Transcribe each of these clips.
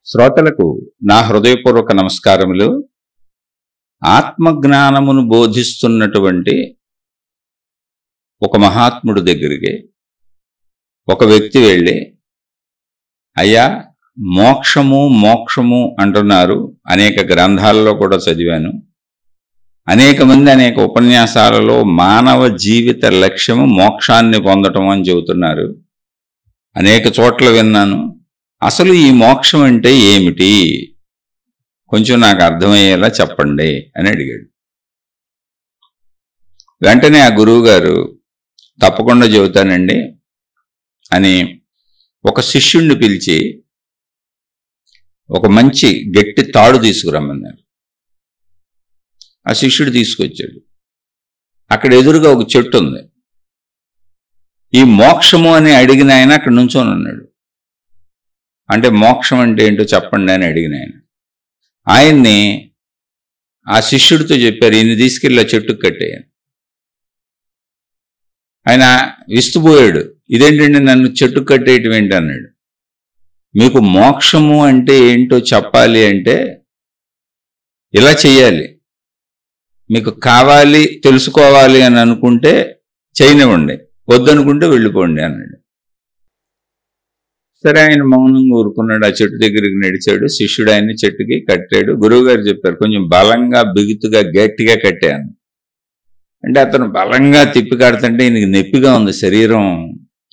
శ్రోతలకు నా హృదయపూర్వక నమస్కారములు. ఆత్మజ్ఞానమును బోధిస్తున్నటువంటి ఒక మహాత్ముడు దగ్గరికి ఒక వ్యక్తి వెళ్ళి, అయ్యా మోక్షము మోక్షము అంటున్నారు, అనేక గ్రంథాలలో కూడా చదివాను, అనేక మంది అనేక ఉపన్యాసాలలో మానవ జీవిత లక్ష్యము మోక్షాన్ని పొందటం అని చెబుతున్నారు, అనేక చోట్ల విన్నాను. అసలు ఈ మోక్షం అంటే ఏమిటి, కొంచెం నాకు అర్థమయ్యేలా చెప్పండి అని అడిగాడు. వెంటనే ఆ గురువు గారు తప్పకుండా చెబుతానండి అని ఒక శిష్యుణ్ణి పిలిచి ఒక మంచి గట్టి తాడు తీసుకురమ్మన్నారు. ఆ శిష్యుడు తీసుకొచ్చాడు. అక్కడ ఎదురుగా ఒక చెట్టు ఉంది. ఈ మోక్షము అని అడిగిన ఆయన అక్కడ నుంచొని ఉన్నాడు. అంటే మోక్షం అంటే ఏంటో చెప్పండి అని అడిగిన ఆయన్ని ఆ శిష్యుడితో చెప్పారు, ఈయన తీసుకెళ్ళి ఆ చెట్టుకు కట్టేయని. ఆయన విస్తుపోయాడు, ఇదేంటండి నన్ను చెట్టుకు కట్టేయటం ఏంటి అన్నాడు. మీకు మోక్షము అంటే ఏంటో చెప్పాలి అంటే ఇలా చెయ్యాలి, మీకు కావాలి తెలుసుకోవాలి అని అనుకుంటే చేయనివ్వండి, వద్దనుకుంటే వెళ్ళిపోండి అన్నాడు. సరే, ఆయన మౌనంగా ఊరుకున్నాడు. ఆ చెట్టు దగ్గరికి నడిచాడు. శిష్యుడు ఆయన్ని చెట్టుకి కట్టాడు. గురువుగారు చెప్పారు, కొంచెం బలంగా బిగుతుగా గట్టిగా కట్టాను అంటే అతను బలంగా తిప్పి కడుతుంటే ఈయనకి నొప్పిగా ఉంది శరీరం,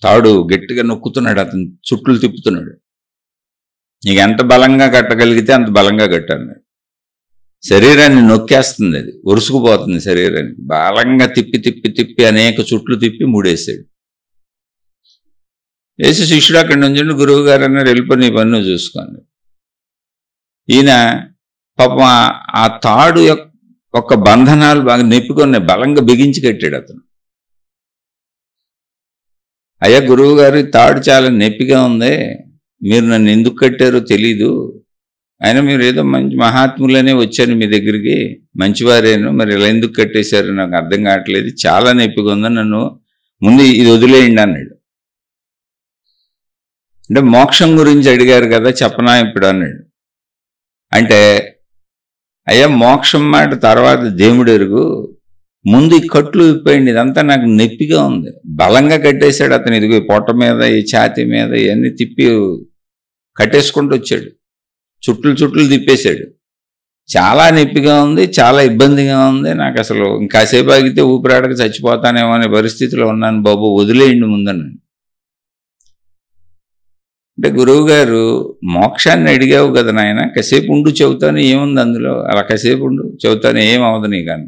తాడు గట్టిగా నొక్కుతున్నాడు, అతను చుట్లు తిప్పుతున్నాడు. నీకు ఎంత బలంగా కట్టగలిగితే అంత బలంగా కట్టాను. శరీరాన్ని నొక్కేస్తుంది, అది ఒరుసుకుపోతుంది శరీరానికి. బలంగా తిప్పి తిప్పి తిప్పి అనేక చుట్లు తిప్పి మూడేసాడు. వేసి శిష్యుడు అక్కడి నుంచి, గురువు గారు అన్నారు, వెళ్ళిపోయి నీ పన్ను చూసుకోండి. ఈయన పాపం ఆ తాడు యొక్క బంధనాలు బాగా నొప్పికొని బలంగా బిగించి కట్టాడు అతను. అయ్యా గురువు గారు, తాడు చాలా నొప్పిగా ఉంది, మీరు నన్ను ఎందుకు కట్టారో తెలీదు, అయినా మీరు ఏదో మంచి మహాత్ములనే వచ్చారు మీ దగ్గరికి, మంచివారేను, మరి ఇలా ఎందుకు కట్టేశారు నాకు అర్థం కావట్లేదు, చాలా నొప్పిగా ఉందని నన్ను ముందు ఇది వదిలేయండి అన్నాడు. అంటే మోక్షం గురించి అడిగారు కదా, చెప్పనా ఇప్పుడు అన్నాడు. అంటే అయ్యా మోక్షం మాట తర్వాత దేవుడు ఎరుగు, ముందు ఈ కట్లు విప్పేయండి, ఇదంతా నాకు నొప్పిగా ఉంది. బలంగా కట్టేశాడు అతను. ఇదిగో పొట్ట మీద, ఈ ఛాతీ మీద ఇవన్నీ తిప్పి కట్టేసుకుంటూ వచ్చాడు. చుట్లు తిప్పేశాడు. చాలా నొప్పిగా ఉంది, చాలా ఇబ్బందిగా ఉంది, నాకు అసలు ఇంకాసేపు ఆగితే ఊపిరాడక చచ్చిపోతానేమో అనే పరిస్థితిలో ఉన్నాను బాబు, వదిలేయండి ముందన్నాను. అంటే గురువు గారు, మోక్షాన్ని అడిగావు కదా నాయన, కాసేపు ఉండు చెబుతాను, ఏముంది అందులో, అలా కాసేపు ఉండు చెబుతాను, ఏమవదు నీ కానీ.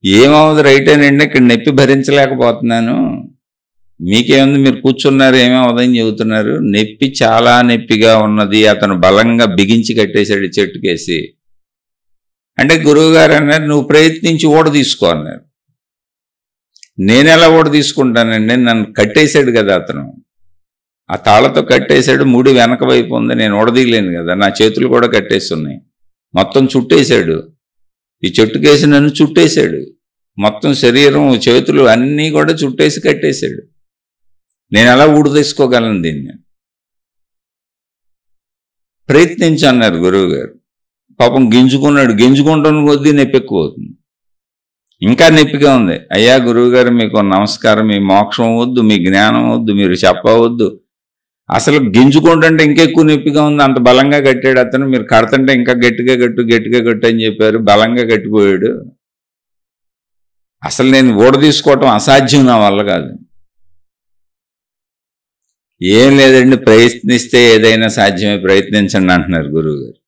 ఏమవదు రైటేనండి, ఇక్కడ నొప్పి భరించలేకపోతున్నాను, మీకేముంది మీరు కూర్చున్నారు ఏమవదని చెబుతున్నారు, నొప్పి చాలా నొప్పిగా ఉన్నది. అతను బలంగా బిగించి కట్టేశాడు చెట్టుకేసి. అంటే గురువు గారు అన్నారు, నువ్వు ప్రయత్నించి ఓడ తీసుకో అన్నారు. నేనెలా ఓడ తీసుకుంటానండి, నన్ను కట్టేశాడు కదా అతను, ఆ తాళతో కట్టేశాడు. ముడి వెనక వైపు ఉంది, నేను ఓడదీయలేను కదా, నా చేతులు కూడా కట్టేస్తున్నాయి, మొత్తం చుట్టేశాడు. ఈ చెట్టుకేసి నన్ను చుట్టేశాడు, మొత్తం శరీరం చేతులు అన్నీ కూడా చుట్టేసి కట్టేశాడు. నేను ఎలా ఊడు తీసుకోగలను దీన్ని, ప్రయత్నించు అన్నారు గురువు గారు. పాపం గింజుకున్నాడు, గింజుకుంటున్న కొద్దీ నొప్పి ఎక్కువ అవుతుంది, ఇంకా నొప్పిగా ఉంది. అయ్యా గురువు గారు మీకు నమస్కారం, మీ మోక్షం వద్దు, మీ జ్ఞానం వద్దు, మీరు చెప్పవద్దు, అసలు గింజుకుంటుంటే ఇంకా ఎక్కువ నొప్పిగా ఉంది, అంత బలంగా కట్టాడు అతను, మీరు కడుతుంటే ఇంకా గట్టిగా కట్టు అని చెప్పారు, బలంగా కట్టిపోయాడు, అసలు నేను ఊడ తీసుకోవటం అసాధ్యం, నా వల్ల కాదు. ఏం లేదండి, ప్రయత్నిస్తే ఏదైనా సాధ్యమే, ప్రయత్నించండి అంటున్నారు గురువు గారు.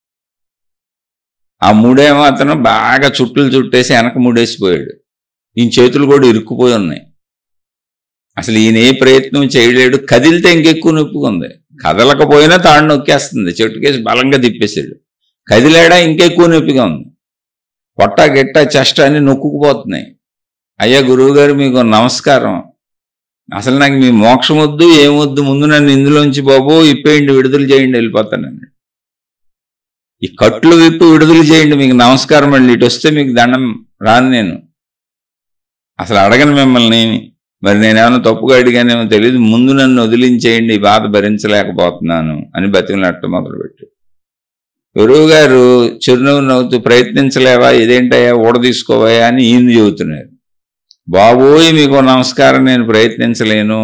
ఆ మూడేమో అతను బాగా చుట్టేసి వెనక మూడేసిపోయాడు. ఈయన చేతులు కూడా ఇరుక్కుపోయి ఉన్నాయి, అసలు ఈయన ఏ ప్రయత్నం చేయలేడు. కదిలితే ఇంకెక్కువ నొప్పిగా ఉంది, కదలకపోయినా తాడు నొక్కేస్తుంది, చెట్టుకేసి బలంగా తిప్పేశాడు. కదిలాడా ఇంకెక్కువ నొప్పిగా ఉంది, పొట్ట గిట్ట చెష్ట అన్ని నొక్కుకుపోతున్నాయి. అయ్యా గురువు గారు మీకు నమస్కారం, అసలు నాకు మీ మోక్షం వద్దు ఏమొద్దు, ముందు నన్ను ఇందులోంచి బాబు ఇప్పేయండి, విడుదల చేయండి, వెళ్ళిపోతానండి. ఈ కట్లు విప్పి విడుదల చేయండి, మీకు నమస్కారం అండి, ఇటు వస్తే మీకు దండం రాను, నేను అసలు అడగను మిమ్మల్ని, మరి నేనేమైనా తప్పుగా అడిగానేమో తెలియదు, ముందు నన్ను వదిలించేయండి, ఈ బాధ భరించలేకపోతున్నాను అని బతిమలాడటం మొదలుపెట్టాడు. గురువు గారు చిరునవ్వు నవ్వుతూ, ప్రయత్నించలేవా, ఇదేంటయ్యా ఊడ తీసుకోవా అని ఈయన చెబుతున్నారు. బాబోయ్ మీకు నమస్కారం, నేను ప్రయత్నించలేను,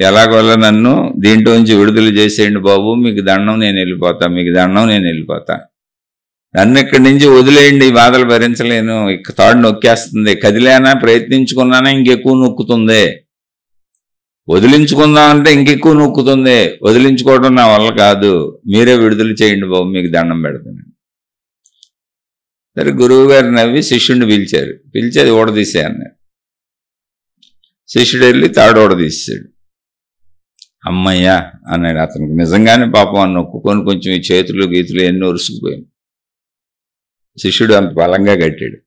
ఎలాగోలా నన్ను దీంట్లోంచి విడుదల చేసేయండి బాబు, మీకు దండం, నేను వెళ్ళిపోతా, మీకు దండం, నేను వెళ్ళిపోతా, నన్ను ఇక్కడి నుంచి వదిలేయండి, ఈ బాధలు భరించలేను, తాడు నొక్కేస్తుంది, కదిలేనా, ప్రయత్నించుకున్నానా ఇంకెక్కువ నొక్కుతుంది, వదిలించుకుందామంటే ఇంకెక్కువ నొక్కుతుంది, వదిలించుకోవడం నా వల్ల కాదు, మీరే విడుదల చేయండి బాబు, మీకు దండం పెడుతున్నాను. సరే గురువు గారు నవ్వి శిష్యుడిని పిలిచారు, పిలిచి అది ఊడదీసే అన్నారు. శిష్యుడు వెళ్ళి తాడు ఊడదీసాడు. అమ్మయ్యా అన్నాడు. అతనికి నిజంగానే పాపం అని నొక్కుకొని కొంచెం ఈ చేతులు గీతులు ఎన్నో ఉరుసుకుపోయింది. శిష్యుడు అంత బలంగా కట్టాడు.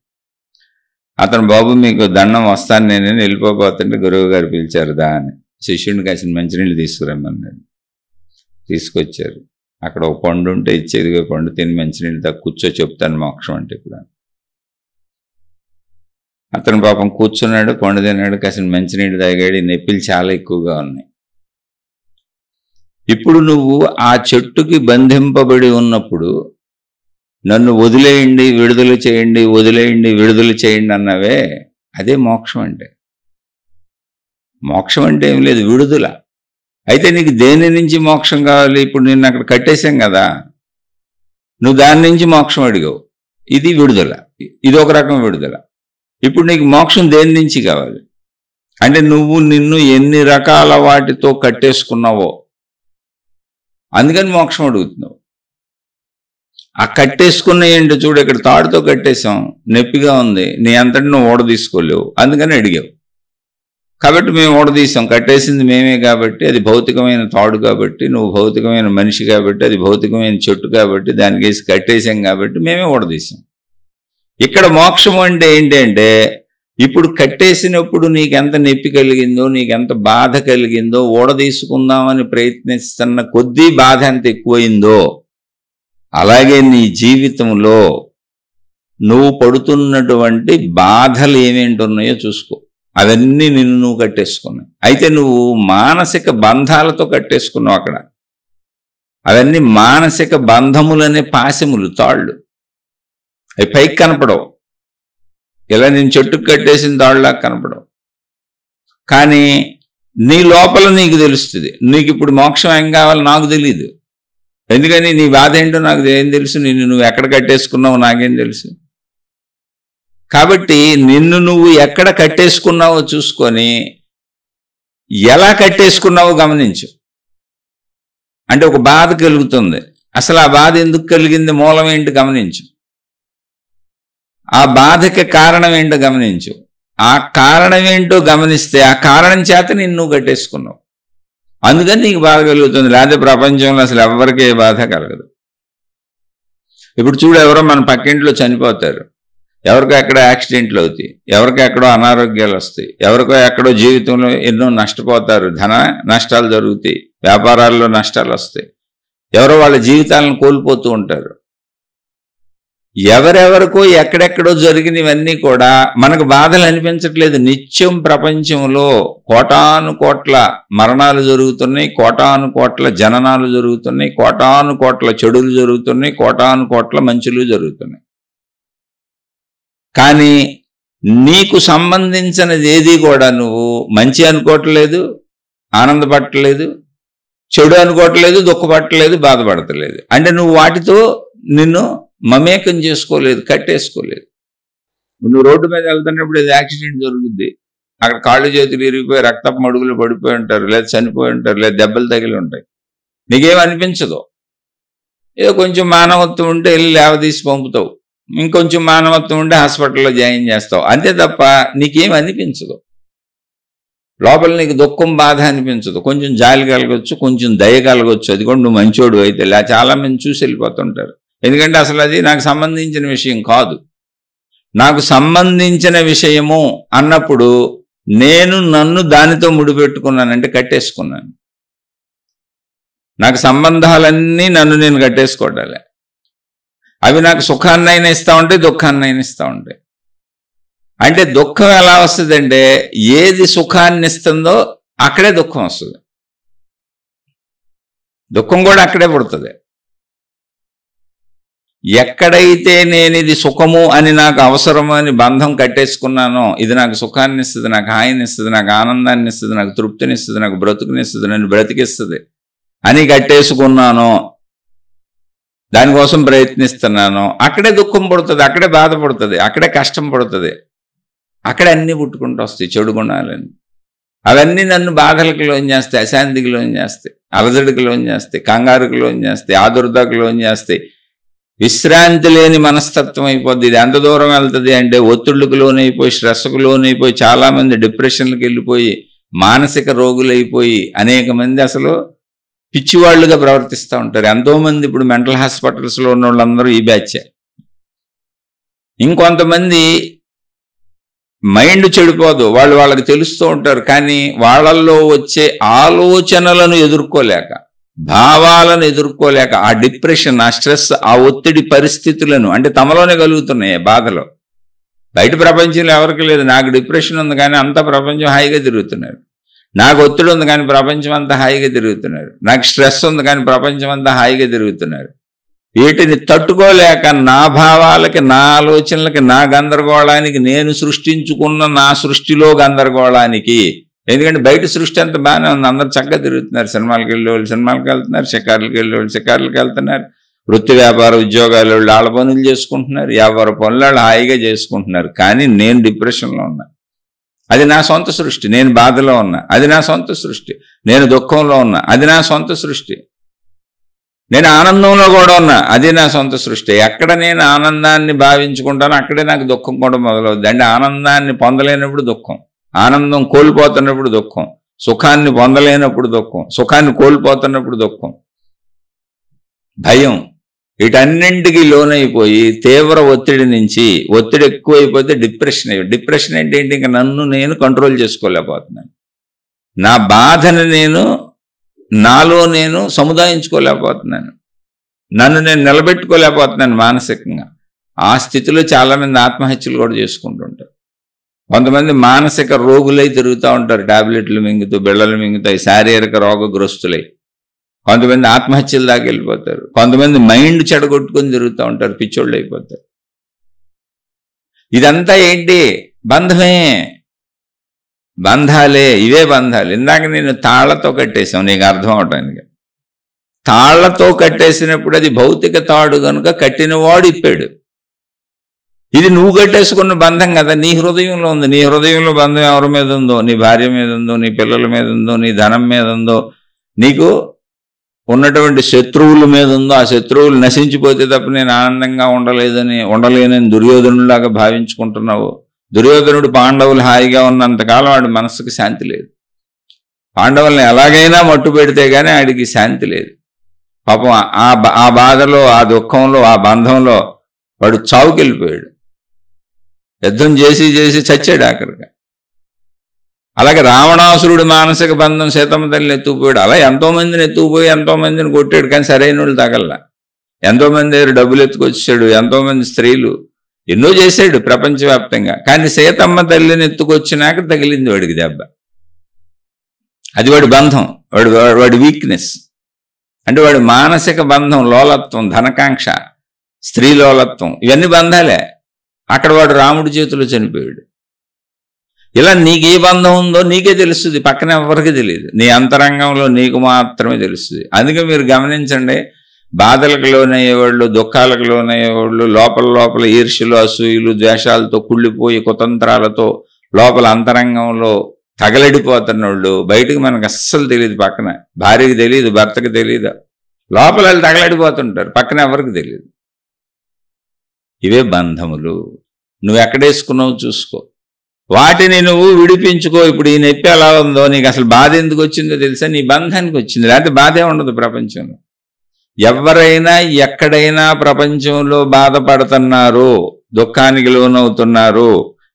అతను బాబు మీకు దండం, వస్తాను నేనే, వెళ్ళిపోతుంటే గురువు గారు పిలిచారు దా అని. శిష్యుడిని కాసిన మంచినీళ్ళు తీసుకురమ్మన్నాడు. తీసుకొచ్చారు. అక్కడ ఒక పండు ఉంటే ఇచ్చేదిగా, పండు తిని మంచినీళ్ళు తా, కూర్చో చెప్తాను మోక్షం అంటే ఇప్పుడు. అతను పాపం కూర్చున్నాడు, పండు తిన్నాడు, కాసిన మంచినీళ్ళు తాగాడు. నొప్పులు చాలా ఎక్కువగా ఉన్నాయి. ఇప్పుడు నువ్వు ఆ చెట్టుకి బంధింపబడి ఉన్నప్పుడు నన్ను వదిలేయండి, విడుదల చేయండి, వదిలేయండి, విడుదల చేయండి అన్నవే, అదే మోక్షం అంటే. మోక్షం అంటే ఏం లేదు, విడుదల. అయితే నీకు దేని నుంచి మోక్షం కావాలి? ఇప్పుడు నిన్ను అక్కడ కట్టేశాం కదా, నువ్వు దాని నుంచి మోక్షం అడిగావు, ఇది విడుదల, ఇది ఒక రకం విడుదల. ఇప్పుడు నీకు మోక్షం దేని నుంచి కావాలి అంటే, నువ్వు నిన్ను ఎన్ని రకాల వాటితో కట్టేసుకున్నావో అందుకని మోక్షం అడుగుతున్నావు. ఆ కట్టేసుకున్న ఏంటో చూడు, ఇక్కడ తాడుతో కట్టేశాం, నొప్పిగా ఉంది, నీ అంతటి నువ్వు ఓడ తీసుకోలేవు, అందుకని అడిగావు. కాబట్టి మేము ఓడదీసాం, కట్టేసింది మేమే కాబట్టి, అది భౌతికమైన తాడు కాబట్టి, నువ్వు భౌతికమైన మనిషి కాబట్టి, అది భౌతికమైన చెట్టు కాబట్టి, దానికి వేసి కట్టేసాం కాబట్టి మేమే ఓడదీసాం. ఇక్కడ మోక్షం అంటే ఏంటంటే, ఇప్పుడు కట్టేసినప్పుడు నీకెంత నొప్పి కలిగిందో, నీకెంత బాధ కలిగిందో, ఓడదీసుకుందామని ప్రయత్నిస్తున్న కొద్దీ బాధ ఎంత ఎక్కువైందో, అలాగే నీ జీవితంలో నువ్వు పడుతున్నటువంటి బాధలు ఏమేంటున్నాయో చూసుకో. అవన్నీ నిన్ను నువ్వు కట్టేసుకున్నావు. అయితే నువ్వు మానసిక బంధాలతో కట్టేసుకున్నావు అక్కడ. అవన్నీ మానసిక బంధములనే పాశములు, తాళ్ళు. అవి పైకి కనపడవు, ఇలా నేను చెట్టుకు కట్టేసిన తాళ్ళలాగా కనపడవు. కానీ నీ లోపల నీకు తెలుస్తుంది, నీకు ఇప్పుడు మోక్షం ఏం కావాలో నాకు తెలియదు. ఎందుకని నీ బాధ ఏంటో నాకు ఏం తెలుసు, నిన్ను నువ్వు ఎక్కడ కట్టేసుకున్నావు నాకేం తెలుసు. కాబట్టి నిన్ను నువ్వు ఎక్కడ కట్టేసుకున్నావో చూసుకొని ఎలా కట్టేసుకున్నావో గమనించు. అంటే ఒక బాధ కలుగుతుంది, అసలు ఆ బాధ ఎందుకు కలిగింది, మూలం ఏంటి గమనించు. ఆ బాధకి కారణం ఏంటో గమనించు. ఆ కారణం ఏంటో గమనిస్తే ఆ కారణం చేత నిన్ను నువ్వు కట్టేసుకున్నావు, అందుకని నీకు బాధ కలుగుతుంది. లేకపోతే ప్రపంచంలో అసలు ఎవరికి ఏ బాధ కలగదు. ఇప్పుడు చూడు, ఎవరో మన పక్కింట్లో చనిపోతారు, ఎవరికో ఎక్కడో యాక్సిడెంట్లు అవుతాయి, ఎవరికో ఎక్కడో అనారోగ్యాలు వస్తాయి, ఎవరికో ఎక్కడో జీవితంలో ఎన్నో నష్టపోతారు, ధన నష్టాలు జరుగుతాయి, వ్యాపారాల్లో నష్టాలు వస్తాయి, ఎవరో వాళ్ళ జీవితాలను కోల్పోతూ ఉంటారు. ఎవరెవరికో ఎక్కడెక్కడో జరిగినవన్నీ కూడా మనకు బాధలు అనిపించట్లేదు. నిత్యం ప్రపంచంలో కోటాను కోట్ల మరణాలు జరుగుతున్నాయి, కోటాను కోట్ల జననాలు జరుగుతున్నాయి, కోటాను కోట్ల చెడులు జరుగుతున్నాయి, కోటాను కోట్ల మంచులు జరుగుతున్నాయి. కానీ నీకు సంబంధించినది ఏది కూడా నువ్వు మంచి అనుకోవట్లేదు, ఆనందపడట్లేదు, చెడు అనుకోవట్లేదు, దుఃఖపడట్లేదు, బాధపడతలేదు. అంటే నువ్వు వాటితో నిన్ను మమేకం చేసుకోలేదు, కట్టేసుకోలేదు. నువ్వు రోడ్డు మీద వెళ్తున్నప్పుడు ఏదో యాక్సిడెంట్ జరుగుద్ది, అక్కడ కాళ్ళు చేతులు ఇరిగిపోయి రక్తపు మడుగులు పడిపోయి ఉంటారు, లేదా చనిపోయి ఉంటారు, లేదా దెబ్బలు తగిలి ఉంటాయి. నీకేం అనిపించదు. ఏదో కొంచెం మానవత్వం ఉంటే వెళ్ళి లేవదీసి పంపుతావు, ఇంకొంచెం మానవత్వం ఉంటే హాస్పిటల్లో జాయిన్ చేస్తావు, అంతే తప్ప నీకేం అనిపించదు. లోపల నీకు దుఃఖం, బాధ అనిపించదు. కొంచెం జాలి కలగొచ్చు, కొంచెం దయ కలగొచ్చు, అది కూడా నువ్వు మంచోడు అయితే. చాలా మంది చూసి వెళ్ళిపోతుంటారు, ఎందుకంటే అసలు అది నాకు సంబంధించిన విషయం కాదు. నాకు సంబంధించిన విషయము అన్నప్పుడు నేను నన్ను దానితో ముడిపెట్టుకున్నానంటే కట్టేసుకున్నాను. నాకు సంబంధాలన్నీ నన్ను నేను కట్టేసుకోవడాలే. అవి నాకు సుఖాన్నైనా ఇస్తూ ఉంటాయి, దుఃఖాన్నైనా ఇస్తూ ఉంటాయి. అంటే దుఃఖం ఎలా వస్తుందంటే ఏది సుఖాన్ని ఇస్తుందో అక్కడే దుఃఖం వస్తుంది. దుఃఖం కూడా అక్కడే పుడుతుంది. ఎక్కడైతే నేను ఇది సుఖము అని నాకు అవసరము అని బంధం కట్టేసుకున్నానో, ఇది నాకు సుఖాన్ని ఇస్తుంది, నాకు హాయిని ఇస్తుంది, నాకు ఆనందాన్ని ఇస్తుంది, నాకు తృప్తిని ఇస్తుంది, నాకు బ్రతుకునిస్తుంది, నన్ను బ్రతికిస్తుంది అని కట్టేసుకున్నానో, దానికోసం ప్రయత్నిస్తున్నాను, అక్కడే దుఃఖం పడుతుంది, అక్కడే బాధ పడుతుంది, అక్కడే కష్టం పడుతుంది, అక్కడే అన్నీ పుట్టుకుంటూ వస్తాయి చెడు గుణాలని. అవన్నీ నన్ను బాధలకు లోన్ చేస్తాయి, అశాంతికి లోన్ చేస్తాయి, అలజడికి లోన్ చేస్తాయి, కంగారుకి లోన్ చేస్తాయి, ఆదుర్దాకు లోన్ చేస్తాయి. విశ్రాంతి లేని మనస్తత్వం అయిపోద్ది. ఇది ఎంత దూరం వెళ్తుంది అంటే ఒత్తిళ్ళకు లోనైపోయి, స్ట్రెస్కు లోనైపోయి, చాలామంది డిప్రెషన్లకు వెళ్ళిపోయి, మానసిక రోగులైపోయి, అనేక మంది అసలు పిచ్చివాళ్లుగా ప్రవర్తిస్తూ ఉంటారు. ఎంతోమంది ఇప్పుడు మెంటల్ హాస్పిటల్స్లో ఉన్న వాళ్ళందరూ ఈ బ్యాచే. ఇంకొంతమంది మైండ్ చెడిపోదు, వాళ్ళకి తెలుస్తూ ఉంటారు, కానీ వాళ్ళల్లో వచ్చే ఆలోచనలను ఎదుర్కోలేక, భావాలను ఎదుర్కోలేక, ఆ డిప్రెషన్, ఆ స్ట్రెస్, ఆ ఒత్తిడి పరిస్థితులను అంటే తమలోనే కలుగుతున్నాయి బాధలు. బయట ప్రపంచంలో ఎవరికి లేదు. నాకు డిప్రెషన్ ఉంది కానీ అంతా ప్రపంచం హాయిగా తిరుగుతున్నారు. నాకు ఒత్తిడి ఉంది కానీ ప్రపంచం అంతా హాయిగా తిరుగుతున్నారు. నాకు స్ట్రెస్ ఉంది కానీ ప్రపంచం అంతా హాయిగా తిరుగుతున్నారు. వీటిని తట్టుకోలేక నా భావాలకి, నా ఆలోచనలకి, నా గందరగోళానికి, నేను సృష్టించుకున్న నా సృష్టిలో గందరగోళానికి, ఎందుకంటే బయట సృష్టి అంతా బాగానే ఉంది, అందరు చక్కగా తిరుగుతున్నారు. సినిమాలకు వెళ్ళే వాళ్ళు సినిమాలకు వెళ్తున్నారు, షికార్లకు వెళ్ళే వాళ్ళు షికార్లకు వెళ్తున్నారు, వృత్తి వ్యాపార ఉద్యోగాలు వాళ్ళు ఆళ్ళ పనులు చేసుకుంటున్నారు, ఎవరి పనులు వాళ్ళు హాయిగా చేసుకుంటున్నారు. కానీ నేను డిప్రెషన్లో ఉన్నా, అది నా సొంత సృష్టి. నేను బాధలో ఉన్నా, అది నా సొంత సృష్టి. నేను దుఃఖంలో ఉన్నా, అది నా సొంత సృష్టి. నేను ఆనందంలో కూడా ఉన్నా, అది నా సొంత సృష్టి. ఎక్కడ నేను ఆనందాన్ని భావించుకుంటానో అక్కడే నాకు దుఃఖం కూడా మొదలవుద్ది. అంటే ఆనందాన్ని పొందలేనప్పుడు దుఃఖం, ఆనందం కోల్పోతున్నప్పుడు దుఃఖం, సుఖాన్ని పొందలేనప్పుడు దుఃఖం, సుఖాన్ని కోల్పోతున్నప్పుడు దుఃఖం, భయం, వీటన్నింటికి లోనైపోయి తీవ్ర ఒత్తిడి నుంచి, ఒత్తిడి ఎక్కువైపోతే డిప్రెషన్ అయ్యి, డిప్రెషన్ అంటే ఏంటి, ఇంకా నన్ను నేను కంట్రోల్ చేసుకోలేకపోతున్నాను, నా బాధని నేను నాలో నేను సముదాయించుకోలేకపోతున్నాను, నన్ను నేను నిలబెట్టుకోలేకపోతున్నాను మానసికంగా. ఆ స్థితిలో చాలామంది ఆత్మహత్యలు కూడా చేసుకుంటుంటారు. కొంతమంది మానసిక రోగులై తిరుగుతూ ఉంటారు, టాబ్లెట్లు మింగుతూ, బిళ్ళలు మింగుతాయి, శారీరక రోగగ్రస్తులై. కొంతమంది ఆత్మహత్యల దాకా వెళ్ళిపోతారు. కొంతమంది మైండ్ చెడగొట్టుకొని తిరుగుతూ ఉంటారు, పిచ్చోళ్ళు అయిపోతారు. ఇదంతా ఏంటి? బంధమే, బంధాలే, ఇవే బంధాలు. ఇందాక నేను తాళ్లతో కట్టేశాం నీకు అర్థం అవటానికి. తాళ్లతో కట్టేసినప్పుడు అది భౌతిక తాడు కనుక కట్టినవాడు ఇప్పాడు. ఇది నువ్వు కట్టేసుకున్న బంధం కదా, నీ హృదయంలో ఉంది. నీ హృదయంలో బంధం ఎవరి మీద ఉందో, నీ భార్య మీద ఉందో, నీ పిల్లల మీద ఉందో, నీ ధనం మీద ఉందో, నీకు ఉన్నటువంటి శత్రువుల మీద ఉందో, ఆ శత్రువులు నశించిపోతే తప్ప నేను ఆనందంగా ఉండలేనని దుర్యోధనులాగా భావించుకుంటున్నావు. దుర్యోధనుడు పాండవులు హాయిగా ఉన్నంతకాలం వాడి మనస్సుకి శాంతి లేదు. పాండవుల్ని ఎలాగైనా మట్టు పెడితే కానీ ఆడికి శాంతి లేదు. పాపం ఆ బాధలో, ఆ దుఃఖంలో, ఆ బంధంలో వాడు చావుకెళ్ళిపోయాడు. యుద్ధం చేసి చేసి చచ్చాడు ఆఖరిగా. అలాగే రావణాసురుడి మానసిక బంధం సీతమ్మ తల్లిని ఎత్తుకుపోయాడు. అలా ఎంతోమందిని ఎత్తుకుపోయి ఎంతోమందిని కొట్టాడు, కానీ సరైన వాళ్ళు తగల్లా. ఎంతోమంది దగ్గర డబ్బులు ఎత్తుకొచ్చాడు, ఎంతోమంది స్త్రీలు, ఎన్నో చేశాడు ప్రపంచవ్యాప్తంగా. కానీ సీతమ్మ తల్లిని ఎత్తుకొచ్చినాక తగిలింది వాడికి దెబ్బ. అది వాడి బంధం, వాడి వీక్నెస్. అంటే వాడి మానసిక బంధం, లోలత్వం, ధనకాంక్ష, స్త్రీ లోలత్వం, ఇవన్నీ బంధాలే. అక్కడ వాడు రాముడి చేతిలో చనిపోయాడు. ఇలా నీకు ఏ బంధం ఉందో నీకే తెలుస్తుంది, పక్కన ఎవరికి తెలియదు. నీ అంతరంగంలో నీకు మాత్రమే తెలుస్తుంది. అందుకే మీరు గమనించండి, బాధలకు లోనయ్యేవాళ్ళు, దుఃఖాలకు లోనయ్యేవాళ్ళు, లోపల ఈర్ష్యలు, అసూయలు, ద్వేషాలతో కుళ్ళిపోయి కుతంత్రాలతో లోపల అంతరంగంలో తగలడిపోతున్న వాళ్ళు బయటకు మనకు అస్సలు తెలియదు. పక్కన భార్యకి తెలియదు, భర్తకి తెలియదు, లోపల వాళ్ళు తగలడిపోతుంటారు, పక్కన ఎవరికి తెలియదు. ఇవే బంధములు. నువ్వు ఎక్కడేసుకున్నావు చూసుకో, వాటిని నువ్వు విడిపించుకో. ఇప్పుడు ఈ నొప్పి ఎలా ఉందో, నీకు అసలు బాధ ఎందుకు వచ్చిందో తెలుసా? నీ బంధానికి వచ్చింది, లేకపోతే బాధే ఉండదు ప్రపంచంలో. ఎవరైనా ఎక్కడైనా ప్రపంచంలో బాధపడుతున్నారు, దుఃఖానికి లోనవుతున్నారు,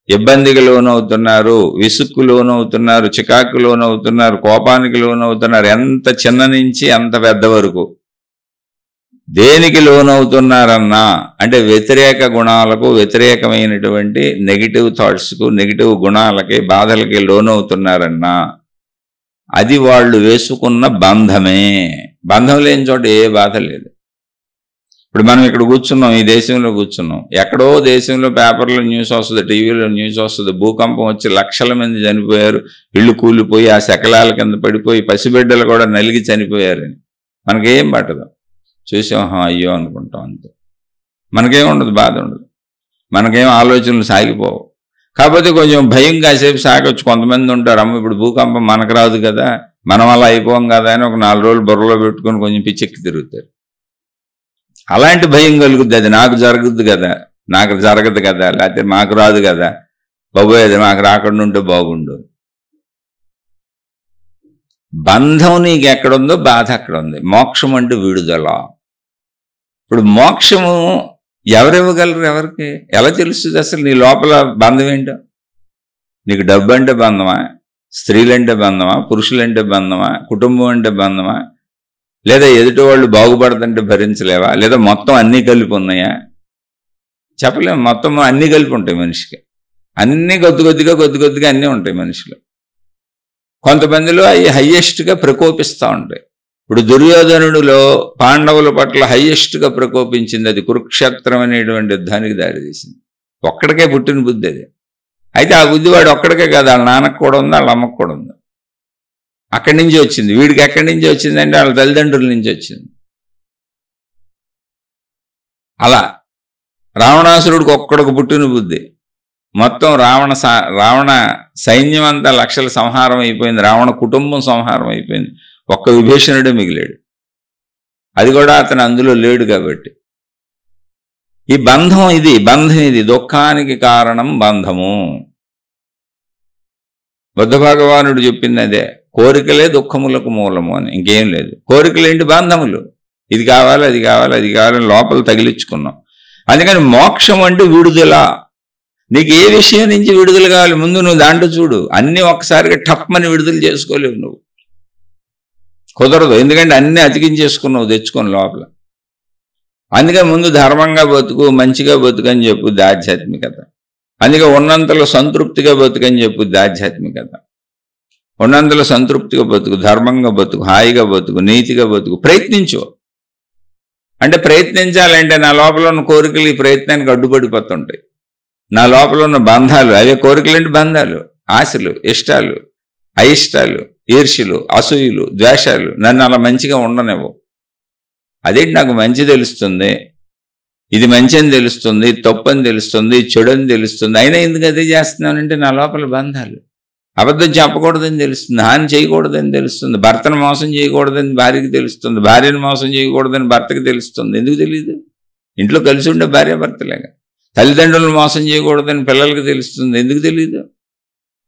ఇబ్బందికి లోనవుతున్నారు, విసుక్కు లోనవుతున్నారు, చికాకు లోనవుతున్నారు, కోపానికి లోనవుతున్నారు, ఎంత చిన్న నుంచి అంత పెద్ద వరకు దేనికి లోనవుతున్నారన్నా అంటే వ్యతిరేక గుణాలకు, వ్యతిరేకమైనటువంటి నెగిటివ్ థాట్స్కు, నెగిటివ్ గుణాలకి, బాధలకి లోనవుతున్నారన్నా అది వాళ్ళు వేసుకున్న బంధమే. బంధం లేని చోట ఏ బాధ లేదు. ఇప్పుడు మనం ఇక్కడ కూర్చున్నాం, ఈ దేశంలో కూర్చున్నాం, ఎక్కడో దేశంలో పేపర్లో న్యూస్ వస్తుంది, టీవీలో న్యూస్ వస్తుంది, భూకంపం వచ్చి లక్షల మంది చనిపోయారు, ఇళ్ళు కూలిపోయి ఆ శకలాల కింద పడిపోయి పసిబిడ్డలు కూడా నలిగి చనిపోయారని. మనకేం పట్టదు, చూసాం అయ్యో అనుకుంటాం అంతే. మనకేం ఉండదు, బాధ ఉండదు, మనకేం ఆలోచనలు సాగిపోవు. కాకపోతే కొంచెం భయం కాసేపు సాగొచ్చు. కొంతమంది ఉంటారు, అమ్మ ఇప్పుడు భూకంపం మనకు రాదు కదా, మనం అలా అయిపోం కదా అని ఒక 4 రోజులు బుర్రలో పెట్టుకొని కొంచెం పిచ్చెక్కి తిరుగుతారు. అలాంటి భయం కలుగుద్ది. అది నాకు జరుగుద్ది కదా, నాకు జరగదు కదా, లేకపోతే మాకు రాదు కదా, బాబోయ్ అది మాకు రాకుండా ఉంటే బాగుండు. బంధం నీకు ఎక్కడుందో బాధ అక్కడ ఉంది. మోక్షం అంటే విడుదల. ఇప్పుడు మోక్షము ఎవరివ్వగలరు? ఎవరికి ఎలా తెలుస్తుంది అసలు నీ లోపల బంధం ఏంటో? నీకు డబ్బు అంటే బంధమా, స్త్రీలంటే బంధమా, పురుషులంటే బంధమా, కుటుంబం అంటే బంధమా, లేదా ఎదుటి వాళ్ళు బాగుపడదంటే భరించలేవా, లేదా మొత్తం అన్నీ కలిపి ఉన్నాయా? చెప్పలేము. మొత్తం అన్నీ కలిపి ఉంటాయి మనిషికి. అన్నీ కొద్ది కొద్దిగా అన్నీ ఉంటాయి మనిషిలో. కొంతమందిలో అవి హయ్యెస్ట్గా ప్రకోపిస్తూ ఉంటాయి. ఇప్పుడు దుర్యోధనుడిలో పాండవుల పట్ల హయ్యెస్ట్గా ప్రకోపించింది అది కురుక్షేత్రం అనేటువంటి యుద్ధానికి దారితీసింది. ఒక్కడికే పుట్టిన బుద్ధి అది. అయితే ఆ బుద్ధి వాడు ఒక్కడికే కాదు, వాళ్ళ నాన్నకు కూడా ఉంది, వాళ్ళ అమ్మకు కూడా ఉంది. అక్కడి నుంచి వచ్చింది. వీడికి ఎక్కడి నుంచి వచ్చిందంటే వాళ్ళ తల్లిదండ్రుల నుంచి వచ్చింది. అలా రావణాసురుడికి ఒక్కడికి పుట్టిన బుద్ధి. మొత్తం రావణ సైన్యం అంతా లక్షల సంహారం అయిపోయింది, రావణ కుటుంబం సంహారం అయిపోయింది, ఒక్క విభీషణుడే మిగిలాడు. అది కూడా అతను అందులో లేడు కాబట్టి. ఈ బంధం ఇది దుఃఖానికి కారణం బంధము. బుద్ధ భగవానుడు చెప్పింది అదే, కోరికలే దుఃఖములకు మూలము అని. ఇంకేం లేదు. కోరికలేంటి? బంధములు. ఇది కావాలి, అది కావాలి, అది కావాలని లోపల తగిలించుకున్నాం. అందుకని మోక్షం అంటే విడుదల. నీకు ఏ విషయం నుంచి విడుదల కావాలి ముందు నువ్వు దాంట్లో చూడు. అన్నీ ఒక్కసారిగా టప్మని విడుదల చేసుకోలేవు, నువ్వు కుదరదు. ఎందుకంటే అన్నీ అతికించేసుకున్నావు తెచ్చుకొని లోపల. అందుకని ముందు ధర్మంగా బతుకు, మంచిగా బతుకని చెప్పుద్ది ఆధ్యాత్మికత. అందుకే ఉన్నంతలో సంతృప్తిగా బతుకని చెప్పుద్ది ఆధ్యాత్మికత. ఉన్నంతలో సంతృప్తిగా బతుకు, ధర్మంగా బతుకు, హాయిగా బతుకు, నీతిగా బతుకు. ప్రయత్నించు. అంటే ప్రయత్నించాలంటే నా లోపల ఉన్న కోరికలు ఈ ప్రయత్నానికి అడ్డుపడిపోతుంటాయి. నా లోపల ఉన్న బంధాలు, అవే కోరికలేంటి? బంధాలు, ఆశలు, ఇష్టాలు, అయిష్టాలు, ఈర్ష్యలు, అసూయలు, ద్వేషాలు నన్ను అలా మంచిగా ఉండనివ్వు. అదేంటి? నాకు మంచి తెలుస్తుంది, ఇది మంచి అని తెలుస్తుంది, తప్పు అని తెలుస్తుంది, చెడు అని తెలుస్తుంది, అయినా ఎందుకు అదే చేస్తున్నానంటే నా లోపల బంధాలు. అబద్ధం చెప్పకూడదని తెలుస్తుంది, హాని చేయకూడదని తెలుస్తుంది, భర్తను మోసం చేయకూడదని భార్యకి తెలుస్తుంది, భార్యను మోసం చేయకూడదని భర్తకి తెలుస్తుంది. ఎందుకు తెలియదు? ఇంట్లో కలిసి ఉండే భార్య భర్తలేగా. తల్లిదండ్రులను మోసం చేయకూడదని పిల్లలకి తెలుస్తుంది. ఎందుకు తెలియదు?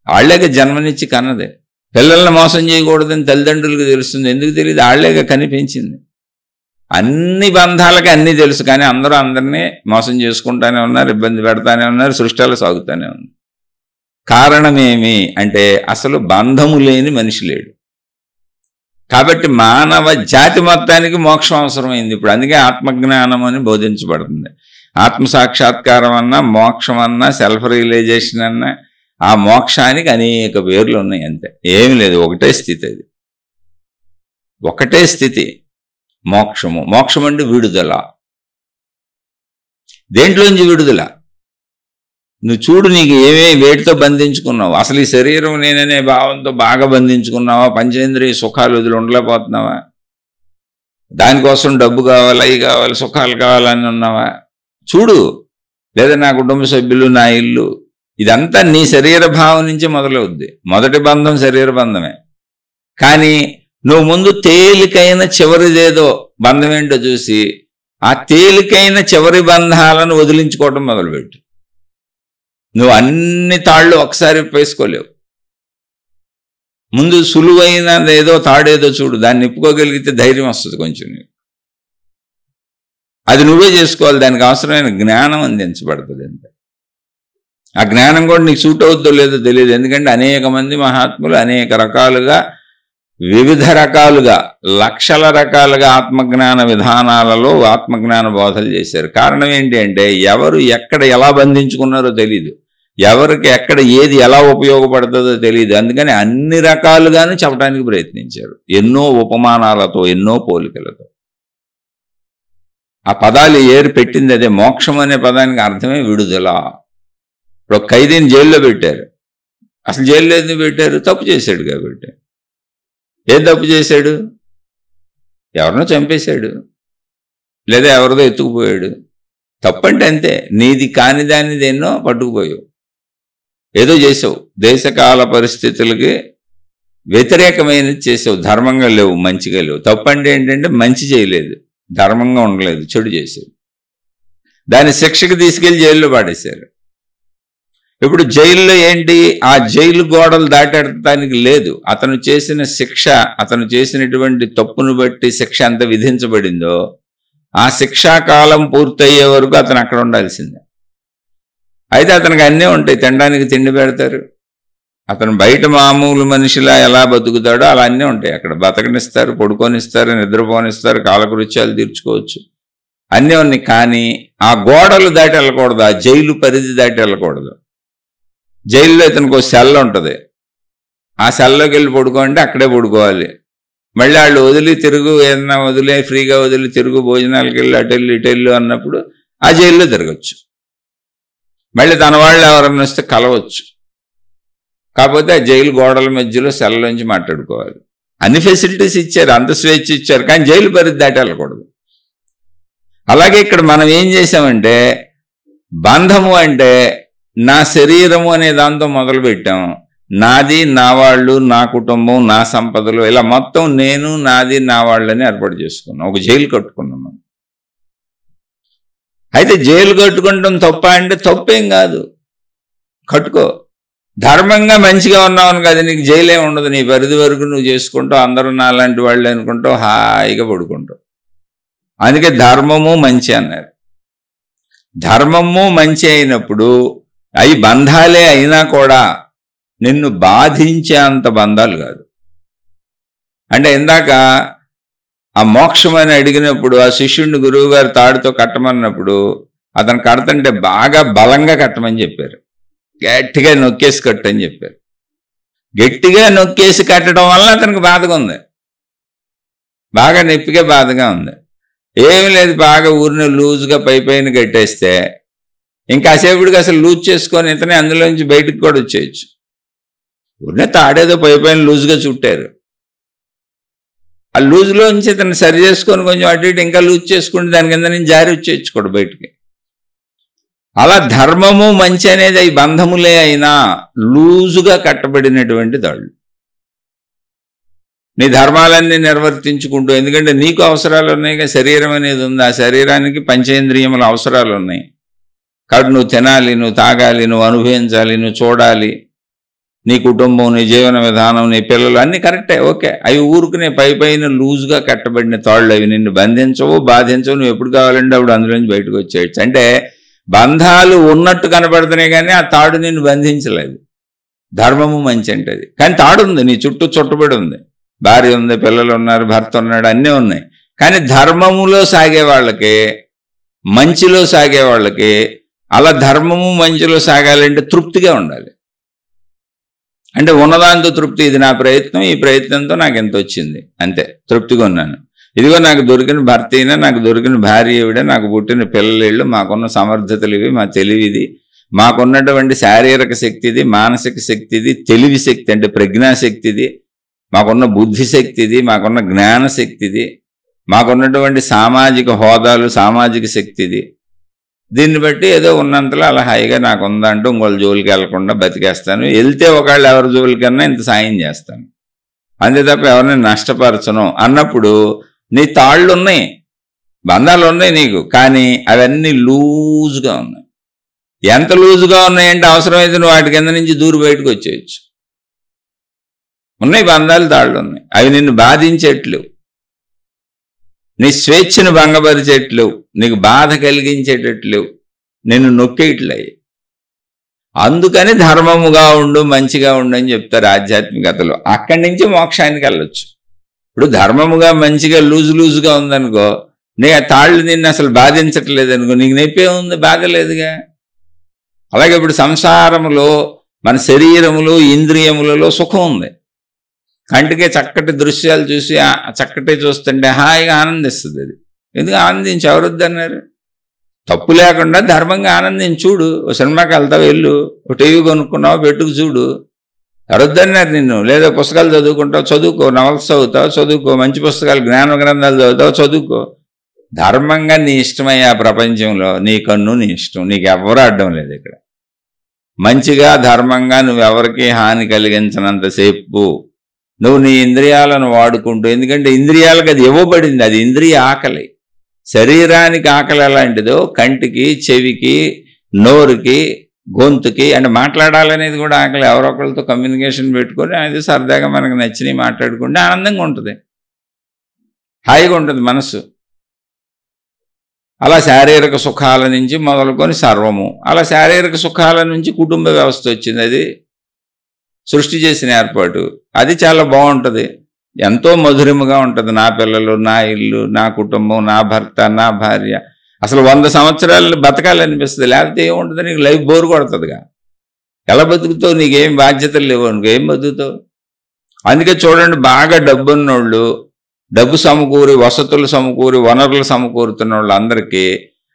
వాళ్ళేగా జన్మనిచ్చి కన్నదే. పిల్లల్ని మోసం చేయకూడదని తల్లిదండ్రులకు తెలుస్తుంది. ఎందుకు తెలియదు? వాళ్ళేగా కనిపించింది. అన్ని బంధాలకి అన్నీ తెలుసు, కానీ అందరూ అందరినీ మోసం చేసుకుంటానే ఉన్నారు, ఇబ్బంది పెడతానే ఉన్నారు, సృష్టిలో సాగుతానే ఉంది. కారణమేమి అంటే అసలు బంధము లేని మనిషి లేడు. కాబట్టి మానవ జాతి మొత్తానికి మోక్షం అవసరమైంది ఇప్పుడు. అందుకే ఆత్మజ్ఞానం అని బోధించబడుతుంది. ఆత్మసాక్షాత్కారం అన్నా, మోక్షం అన్నా, సెల్ఫ్ రియలైజేషన్ అన్నా, ఆ మోక్షానికి అనేక పేర్లు ఉన్నాయి. అంతే, ఏమి లేదు. ఒకటే స్థితి. అది ఒకటే స్థితి మోక్షము. మోక్షం అంటే విడుదల. దేంట్లోంచి విడుదల? నువ్వు చూడు, నీకు వేటితో బంధించుకున్నావు? అసలు ఈ శరీరం నేననే భావంతో బాగా బంధించుకున్నావా? పంచేంద్రియ సుఖాలు వదిలి ఉండలేకపోతున్నావా? దానికోసం డబ్బు కావాలి, అవి కావాలి, సుఖాలు కావాలని ఉన్నావా? చూడు. లేదా నా కుటుంబ సభ్యులు, నా ఇల్లు, ఇదంతా నీ శరీర భావం నుంచే మొదలవుద్ది. మొదటి బంధం శరీర బంధమే. కానీ నువ్వు ముందు తేలికైన చివరిదేదో బంధం ఏంటో చూసి ఆ తేలికైన చివరి బంధాలను వదిలించుకోవటం మొదలుపెట్టు. నువ్వు అన్ని తాళ్ళు ఒకసారి వేసుకోలేవు. ముందు సులువైనదేదో తాడేదో చూడు, దాన్ని నిప్పుకోగలిగితే ధైర్యం వస్తుంది కొంచెం. అది నువ్వే చేసుకోవాలి. దానికి అవసరమైన జ్ఞానం అందించబడుతుంది. అంతే. ఆ జ్ఞానం కూడా నీకు సూట్ అవుద్దో లేదో తెలియదు. ఎందుకంటే అనేక మంది మహాత్ములు అనేక రకాలుగా వివిధ రకాలుగా లక్షల రకాలుగా ఆత్మజ్ఞాన విధానాలలో ఆత్మజ్ఞాన బోధలు చేశారు. కారణం ఏంటి అంటే ఎవరు ఎక్కడ ఎలా బంధించుకున్నారో తెలియదు, ఎవరికి ఎక్కడ ఏది ఎలా ఉపయోగపడుతుందో తెలియదు. అందుకని అన్ని రకాలుగాను చెప్పడానికి ప్రయత్నించారు, ఎన్నో ఉపమానాలతో, ఎన్నో పోలికలతో. ఆ పదాలు ఏరు పెట్టింది అదే. మోక్షం అనే పదానికి అర్థమే విడుదల. ఇప్పుడు ఒక ఖైదీని జైల్లో పెట్టారు. అసలు జైల్లో ఎందుకు పెట్టారు? తప్పు చేశాడు కాబట్టి. ఏం తప్పు చేశాడు? ఎవరినో చంపేశాడు, లేదా ఎవరిదో ఎత్తుకుపోయాడు. తప్పంటే అంతే. నీది కాని దానిది ఎన్నో పట్టుకుపోయావు, ఏదో చేసావు, దేశకాల పరిస్థితులకి వ్యతిరేకమైనది చేసావు, ధర్మంగా లేవు, మంచిగా లేవు. తప్పంటే ఏంటంటే మంచి చేయలేదు, ధర్మంగా ఉండలేదు, చెడు చేశాడు. దాని శిక్షకు తీసుకెళ్లి జైల్లో పాడేశారు. ఇప్పుడు జైల్లో ఏంటి? ఆ జైలు గోడలు దాటడానికి లేదు. అతను చేసిన శిక్ష, అతను చేసినటువంటి తప్పును బట్టి శిక్ష ఎంత విధించబడిందో ఆ శిక్షాకాలం పూర్తయ్యే వరకు అతను అక్కడ ఉండాల్సిందే. అయితే అతనికి అన్నీ ఉంటాయి, తినడానికి తిండి పెడతారు, అతను బయట మామూలు మనిషిలా ఎలా బతుకుతాడో అలా అన్నీ ఉంటాయి. అక్కడ బతకనిస్తారు, పడుకొనిస్తారు, నిద్రపోనిస్తారు, కాలకృత్యాలు తీర్చుకోవచ్చు, అన్నీ ఉన్నాయి. కానీ ఆ గోడలు దాటి వెళ్ళకూడదు, ఆ జైలు పరిధి దాటి వెళ్ళకూడదు. జైల్లో ఇతనికి ఒక సెల్ ఉంటుంది, ఆ సెల్లోకి వెళ్ళి పడుకోండి, అక్కడే పడుకోవాలి. మళ్ళీ వాళ్ళు వదిలి తిరుగు, ఏదన్నా వదిలే ఫ్రీగా వదిలి తిరుగు, భోజనాలకు వెళ్ళి అటెళ్ళు ఇటెళ్ళు అన్నప్పుడు ఆ జైల్లో తిరగచ్చు. మళ్ళీ తన వాళ్ళు ఎవరన్నా వస్తే కలవచ్చు. కాకపోతే ఆ జైలు గోడల మధ్యలో సెల్లోంచి మాట్లాడుకోవాలి. అన్ని ఫెసిలిటీస్ ఇచ్చారు, అంత స్వేచ్ఛ ఇచ్చారు, కానీ జైలు పరిధి దాటి వెళ్ళకూడదు. అలాగే ఇక్కడ మనం ఏం చేసామంటే, బంధము అంటే నా శరీరము అనే దాంతో మొదలుపెట్టాం. నాది, నా వాళ్ళు, నా కుటుంబం, నా సంపదలు, ఇలా మొత్తం నేను, నాది, నా వాళ్ళని ఏర్పాటు చేసుకున్నాం. ఒక జైలు కట్టుకున్నాం మనం. అయితే జైలు కట్టుకుంటాం తప్ప అంటే తప్పేం కాదు, కట్టుకో. ధర్మంగా మంచిగా ఉన్నావని కదా నీకు జైలే ఉండదు. నీ పరిధి వరకు నువ్వు చేసుకుంటావు, అందరూ నాలాంటి వాళ్ళు అనుకుంటావు, హాయిగా పడుకుంటావు. అందుకే ధర్మము మంచి అన్నారు. ధర్మము మంచి అయినప్పుడు అవి బంధాలే అయినా కూడా నిన్ను బాధించే అంత బంధాలు కాదు. అంటే ఇందాక ఆ మోక్షం అని అడిగినప్పుడు ఆ శిష్యుడిని గురువు గారు తాడుతో కట్టమన్నప్పుడు అతను కడతంటే బాగా బలంగా కట్టమని చెప్పారు, గట్టిగా నొక్కేసి కట్టని చెప్పారు. గట్టిగా నొక్కేసి కట్టడం వల్ల అతనికి బాధగా ఉంది, బాగా నొప్పిగా బాధగా ఉంది. ఏమి లేదు, బాగా ఊరిని లూజ్గా పైన కట్టేస్తే ఇంకాసేపుడికి అసలు లూజ్ చేసుకొని ఇతనే అందులోంచి బయటకు కూడా వచ్చేయచ్చు. ఊరినే తాడేదో పైన లూజ్గా చుట్టారు, ఆ లూజ్లోంచి ఇతను సరి చేసుకొని కొంచెం అటు ఇటు ఇంకా లూజ్ చేసుకుంటే దాని కింద నుంచి జారి వచ్చేయచ్చు కూడా బయటికి. అలా ధర్మము మంచి అనేది అవి బంధములే అయినా లూజుగా కట్టబడినటువంటి దాళ్ళు. నీ ధర్మాలన్నీ నిర్వర్తించుకుంటూ, ఎందుకంటే నీకు అవసరాలు ఉన్నాయి, శరీరం అనేది ఉంది, ఆ శరీరానికి పంచేంద్రియముల అవసరాలు ఉన్నాయి. కాబట్టి నువ్వు తినాలి, నువ్వు తాగాలి, నువ్వు అనుభవించాలి, నువ్వు చూడాలి, నీ కుటుంబం, నీ జీవన విధానం, నీ పిల్లలు అన్నీ కరెక్టే, ఓకే. అవి ఊరుకునే పైన లూజ్గా కట్టబడిన తాళ్ళు, అవి నిన్ను బంధించవు, బాధించవు. నువ్వు ఎప్పుడు కావాలంటే అప్పుడు అందులోంచి బయటకు వచ్చేయచ్చు. అంటే బంధాలు ఉన్నట్టు కనబడుతున్నాయి కానీ ఆ తాడు నిన్ను బంధించలేదు. ధర్మము మంచి అంటే అది. కానీ తాడు ఉంది, నీ చుట్టూ చుట్టబడి ఉంది, భార్య ఉంది, పిల్లలు ఉన్నారు, భర్త ఉన్నాడు, అన్నీ ఉన్నాయి. కానీ ధర్మములో సాగే వాళ్ళకి, మంచిలో సాగే వాళ్ళకి, అలా ధర్మము మంచిలో సాగాలంటే తృప్తిగా ఉండాలి. అంటే ఉన్నదాంతో తృప్తి, ఇది నా ప్రయత్నం, ఈ ప్రయత్నంతో నాకు ఎంత వచ్చింది అంతే, తృప్తిగా ఉన్నాను. ఇదిగో నాకు దొరికిన భర్త అయినా, నాకు దొరికిన భార్య ఇవిడే, నాకు పుట్టిన పిల్లలు, మాకున్న సమర్థతలు ఇవి, మా తెలివి ఇది, మాకున్నటువంటి శారీరక శక్తి ఇది, మానసిక శక్తి ఇది, తెలివి శక్తి అంటే ప్రజ్ఞాశక్తి ఇది, మాకున్న బుద్ధి శక్తి ఇది, మాకున్న జ్ఞాన శక్తి ఇది, మాకున్నటువంటి సామాజిక హోదాలు, సామాజిక శక్తి ఇది. దీన్ని బట్టి ఏదో ఉన్నంతలో అలా హాయిగా నాకు ఉందంటూ ఇంకోళ్ళ జోలికి వెళ్లకుండా బతికేస్తాను. వెళ్తే ఒకళ్ళు ఎవరి జోలికన్నా ఇంత సాయం చేస్తాను, అంతే తప్ప ఎవరిని నష్టపరచను అన్నప్పుడు నీ తాళ్ళు ఉన్నాయి, బంధాలు ఉన్నాయి నీకు, కానీ అవన్నీ లూజ్గా ఉన్నాయి. ఎంత లూజ్గా ఉన్నాయంటే అవసరమైతే నువ్వు వాటి కింద నుంచి దూరి బయటకు వచ్చేయచ్చు. ఉన్నాయి బంధాలు, తాళ్ళు ఉన్నాయి, అవి నిన్ను బాధించేట్లు, నీ స్వేచ్ఛను భంగపరిచేట్లు, నీకు బాధ కలిగించేటట్లు, నిన్ను నొక్కేయట్లయి. అందుకని ధర్మముగా ఉండు, మంచిగా ఉండు అని చెప్తారు ఆధ్యాత్మికతలో. అక్కడి నుంచి మోక్షానికి వెళ్ళొచ్చు. ఇప్పుడు ధర్మముగా మంచిగా లూజుగా ఉందనుకో, నీ ఆ తాళ్ళు నిన్ను అసలు బాధించట్లేదు అనుకో, నీకు నొప్పే ఉంది, బాధ లేదుగా. అలాగే ఇప్పుడు సంసారములో మన శరీరములు ఇంద్రియములలో సుఖం ఉంది. కంటికే చక్కటి దృశ్యాలు చూసి చక్కటి చూస్తుంటే హాయిగా ఆనందిస్తుంది. అది ఎందుకు ఆనందించి ఎవరొద్దన్నారు? తప్పు లేకుండా ధర్మంగా ఆనందించి చూడు. ఓ సినిమాకి వెళ్తావు, వెళ్ళు. ఓ టీవీ కొనుక్కున్నావు, పెట్టుకు చూడు. ఎవరొద్దన్నారు నిన్ను? లేదా పుస్తకాలు చదువుకుంటావు, చదువుకో. నవల్స్ చదువుతావు, చదువుకో. మంచి పుస్తకాలు, జ్ఞాన గ్రంథాలు చదువుతావు, చదువుకో. ధర్మంగా నీ ఇష్టమయ్యా ప్రపంచంలో. నీ కన్ను నీ ఇష్టం, నీకు ఎవరు అడ్డం లేదు ఇక్కడ. మంచిగా ధర్మంగా నువ్వెవరికి హాని కలిగించినంతసేపు నువ్వు నీ ఇంద్రియాలను వాడుకుంటూ, ఎందుకంటే ఇంద్రియాలకు అది ఇవ్వబడింది, అది ఇంద్రియ ఆకలి. శరీరానికి ఆకలి ఎలాంటిదో కంటికి, చెవికి, నోరుకి, గొంతుకి, అంటే మాట్లాడాలనేది కూడా ఆకలి. ఎవరొకరితో కమ్యూనికేషన్ పెట్టుకొని అది సరదాగా మనకు నచ్చినవి మాట్లాడుకుంటే ఆనందంగా ఉంటుంది, హాయిగా ఉంటుంది మనసు. అలా శారీరక సుఖాల నుంచి మొదలుకొని సర్వము. అలా శారీరక సుఖాల నుంచి కుటుంబ వ్యవస్థ వచ్చింది. అది సృష్టి చేసిన ఏర్పాటు. అది చాలా బాగుంటుంది, ఎంతో మధురముగా ఉంటుంది. నా పిల్లలు, నా ఇల్లు, నా కుటుంబం, నా భర్త, నా భార్య. అసలు 100 సంవత్సరాలు బతకాలనిపిస్తుంది. లేకపోతే ఏముంటుంది, నీకు లైఫ్ బోర్ కొడుతుందిగా. ఎలా బతుకుతావు? నీకేం బాధ్యతలు లేవు, నువ్వేం బతుకుతావు? అందుకే చూడండి, బాగా డబ్బున్నోళ్ళు, డబ్బు సమకూరి, వసతులు సమకూరి, వనరులు సమకూరుతున్న వాళ్ళందరికీ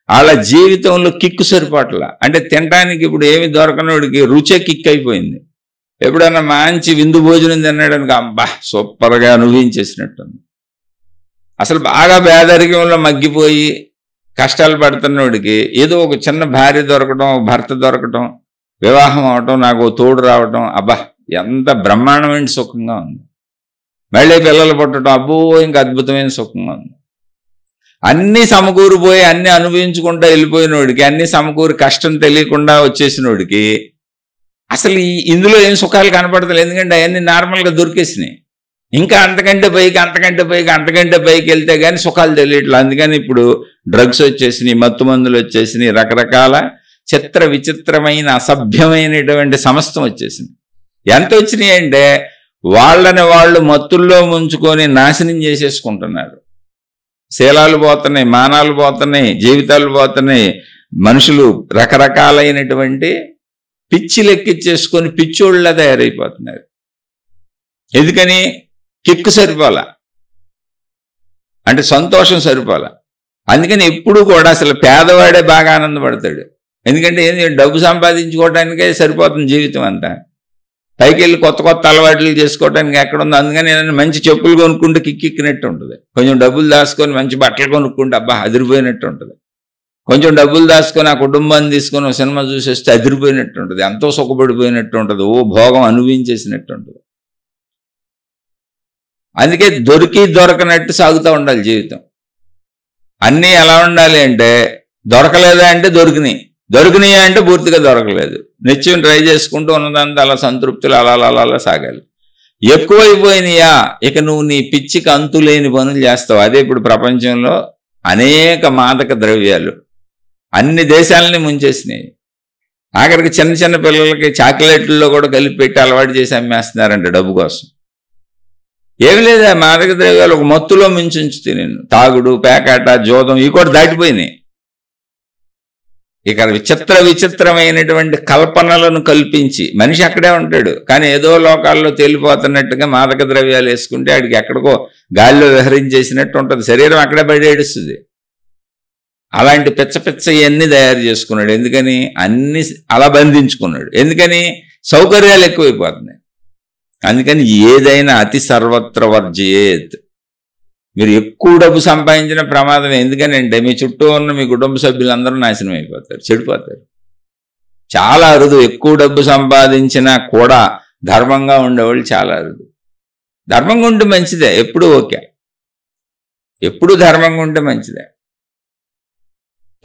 వాళ్ళ జీవితంలో కిక్కు సరిపట్ల. అంటే తినడానికి ఇప్పుడు ఏమి దొరకనోడికి రుచే కిక్ అయిపోయింది. ఎప్పుడన్నా మంచి విందు భోజనం తిన్నాడనుకో, అబ్బా సూపర్గా అనుభవించేసినట్టుంది. అసలు బాగా పేదరికంలో మగ్గిపోయి కష్టాలు పడుతున్నోడికి ఏదో ఒక చిన్న భార్య దొరకటం, భర్త దొరకటం, వివాహం అవటం, నాకు తోడు రావటం, అబ్బా ఎంత బ్రహ్మాండమైన సుఖంగా ఉంది. మళ్ళీ పిల్లలు పుట్టడం, అబ్బో ఇంకా అద్భుతమైన సుఖంగా ఉంది. అన్నీ సమకూరిపోయి అన్నీ అనుభవించుకుంటూ వెళ్ళిపోయినోడికి, అన్నీ సమకూరి కష్టం తెలియకుండా వచ్చేసినోడికి అసలు ఇందులో ఏం సుఖాలు కనపడతలేదు. ఎందుకంటే అవన్నీ నార్మల్గా దొరికేసినాయి. ఇంకా అంతకంటే పైకి, అంతకంటే పైకి, అంతకంటే పైకి వెళ్తే కానీ సుఖాలు తెలియట్లేదు. అందుకని ఇప్పుడు డ్రగ్స్ వచ్చేసినాయి, మత్తు మందులు వచ్చేసినాయి, రకరకాల చిత్ర విచిత్రమైన అసభ్యమైనటువంటి సమస్తం వచ్చేసింది. ఎంత వచ్చినాయి అంటే వాళ్ళని వాళ్ళు మత్తుల్లో ముంచుకొని నాశనం చేసేసుకుంటున్నారు. శీలాలు పోతున్నాయి, మానాలు పోతున్నాయి, జీవితాలు పోతున్నాయి. మనుషులు రకరకాలైనటువంటి పిచ్చి లెక్కిచ్చేసుకొని పిచ్చోళ్ళ తయారైపోతున్నారు. ఎందుకని? కిక్కు సరిపోలా, అంటే సంతోషం సరిపోలా. అందుకని ఎప్పుడు కూడా అసలు పేదవాడే బాగా ఆనందపడతాడు. ఎందుకంటే డబ్బు సంపాదించుకోవడానికే సరిపోతుంది జీవితం అంతా. పైకి వెళ్ళి కొత్త కొత్త అలవాట్లు చేసుకోవడానికి ఎక్కడుంది. అందుకని నేను మంచి చెప్పులు కొనుక్కుంటే కిక్కినట్టు ఉంటుంది. కొంచెం డబ్బులు దాచుకొని మంచి బట్టలు కొనుక్కుంటే అబ్బా అదిరిపోయినట్టు ఉంటుంది. కొంచెం డబ్బులు దాచుకొని ఆ కుటుంబాన్ని తీసుకొని ఒక సినిమా చూసేస్తే అదిరిపోయినట్టు ఉంటుంది, ఎంతో సుఖపడిపోయినట్టు ఉంటుంది, ఓ భోగం అనుభవించేసినట్టు ఉంటుంది. అందుకే దొరికి దొరకనట్టు సాగుతూ ఉండాలి జీవితం. అన్నీ ఎలా ఉండాలి అంటే, దొరకలేదా అంటే దొరికినాయా అంటే పూర్తిగా దొరకలేదు. నిత్యం ట్రై చేసుకుంటూ ఉన్నదంతా అలా సంతృప్తులు అలా సాగాలి. ఎక్కువైపోయినాయా ఇక నువ్వు నీ పిచ్చికి అంతులేని పనులు చేస్తావు. అదే ఇప్పుడు ప్రపంచంలో అనేక మాదక ద్రవ్యాలు అన్ని దేశాలని ముంచేసినాయి. ఆఖరికి చిన్న చిన్న పిల్లలకి చాక్లెట్లలో కూడా కలిపి పెట్టి అలవాటు చేసి అమ్మేస్తున్నారంట డబ్బు కోసం. ఏమి లేదా, మాదక ద్రవ్యాలు ఒక మత్తులో ముంచుంచుతాయి నేను. తాగుడు, పేకాట, జోదం ఇవి కూడా దాటిపోయినాయి. ఇక విచిత్రమైనటువంటి కల్పనలను కల్పించి మనిషి అక్కడే ఉంటాడు, కానీ ఏదో లోకాల్లో తేలిపోతున్నట్టుగా మాదక ద్రవ్యాలు వేసుకుంటే ఆడికి ఎక్కడికో గాలిలో విహరించేసినట్టు ఉంటుంది. శరీరం అక్కడే బయట ఏడుస్తుంది. అలాంటి పిచ్చ ఇవన్నీ తయారు చేసుకున్నాడు. ఎందుకని? అన్ని అలా బంధించుకున్నాడు. ఎందుకని? సౌకర్యాలు ఎక్కువైపోతున్నాయి. అందుకని ఏదైనా అతి సర్వత్ర వర్జయేత్. మీరు ఎక్కువ డబ్బు సంపాదించిన ప్రమాదం. ఎందుకనంటే మీ చుట్టూ ఉన్న మీ కుటుంబ సభ్యులందరూ నాశనం అయిపోతారు, చెడిపోతారు. చాలా అరుదు ఎక్కువ డబ్బు సంపాదించినా కూడా ధర్మంగా ఉండేవాళ్ళు చాలా అరుదు. ధర్మంగా ఉంటే మంచిదే, ఎప్పుడు ఓకే, ఎప్పుడు ధర్మంగా ఉంటే మంచిదే.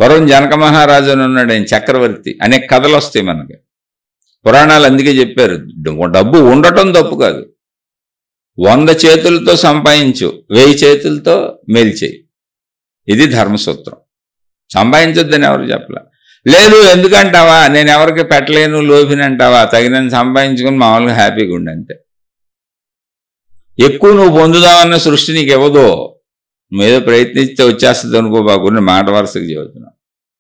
పూర్వం జనక మహారాజు అని ఉన్నాడు, ఆయన చక్రవర్తి. అనేక కథలు వస్తాయి మనకి, పురాణాలు అందుకే చెప్పారు. డబ్బు ఉండటం తప్పు కాదు, 100 చేతులతో సంపాదించు, 1000 చేతులతో మేల్చేయి. ఇది ధర్మసూత్రం. సంపాదించొద్దని ఎవరు చెప్పలే. లేదు ఎందుకంటావా, నేను ఎవరికి పెట్టలేను లోభిని అంటావా, తగినంత సంపాదించుకొని మామూలుగా హ్యాపీగా ఉండంతే. ఎక్కువ నువ్వు పొందుదామన్న సృష్టి నీకు ఇవ్వదు, నువ్వేదో ప్రయత్నిస్తే వచ్చేస్తుంది అనుకోబాకుండా మాట వరుసకు చెబుతున్నావు.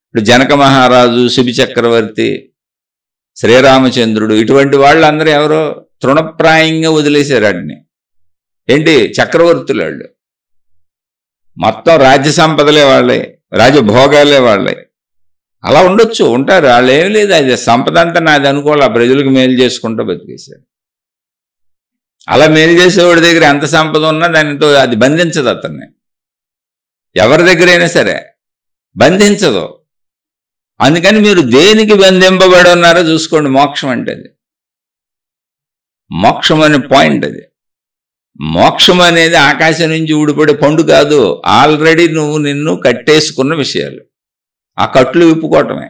ఇప్పుడు జనక మహారాజు, శిబి చక్రవర్తి, శ్రీరామచంద్రుడు, ఇటువంటి వాళ్ళందరూ ఎవరో తృణప్రాయంగా వదిలేశారు వాటిని. ఏంటి చక్రవర్తులు వాళ్ళు, మొత్తం రాజ్య సంపదలే వాళ్ళే, రాజభోగాలే వాళ్ళే. అలా ఉండొచ్చు, ఉంటారు, వాళ్ళు ఏం లేదు, అది సంపద అంతా నాది అనుకోవాలి, ప్రజలకు మేలు చేసుకుంటూ బతికేశారు. అలా మేలు చేసేవాడి దగ్గర ఎంత సంపద ఉన్నా దానితో అది బంధించదు అతన్ని, ఎవరి దగ్గరైనా సరే బంధించదు. అందుకని మీరు దేనికి బంధింపబడి ఉన్నారో చూసుకోండి. మోక్షం అంటే అది, మోక్షం అనే పాయింట్ అది. మోక్షం అనేది ఆకాశం నుంచి ఊడిపడే పండు కాదు, ఆల్రెడీ నువ్వు నిన్ను కట్టేసుకున్న విషయాలు. ఆ కట్లు విప్పుకోవటమే.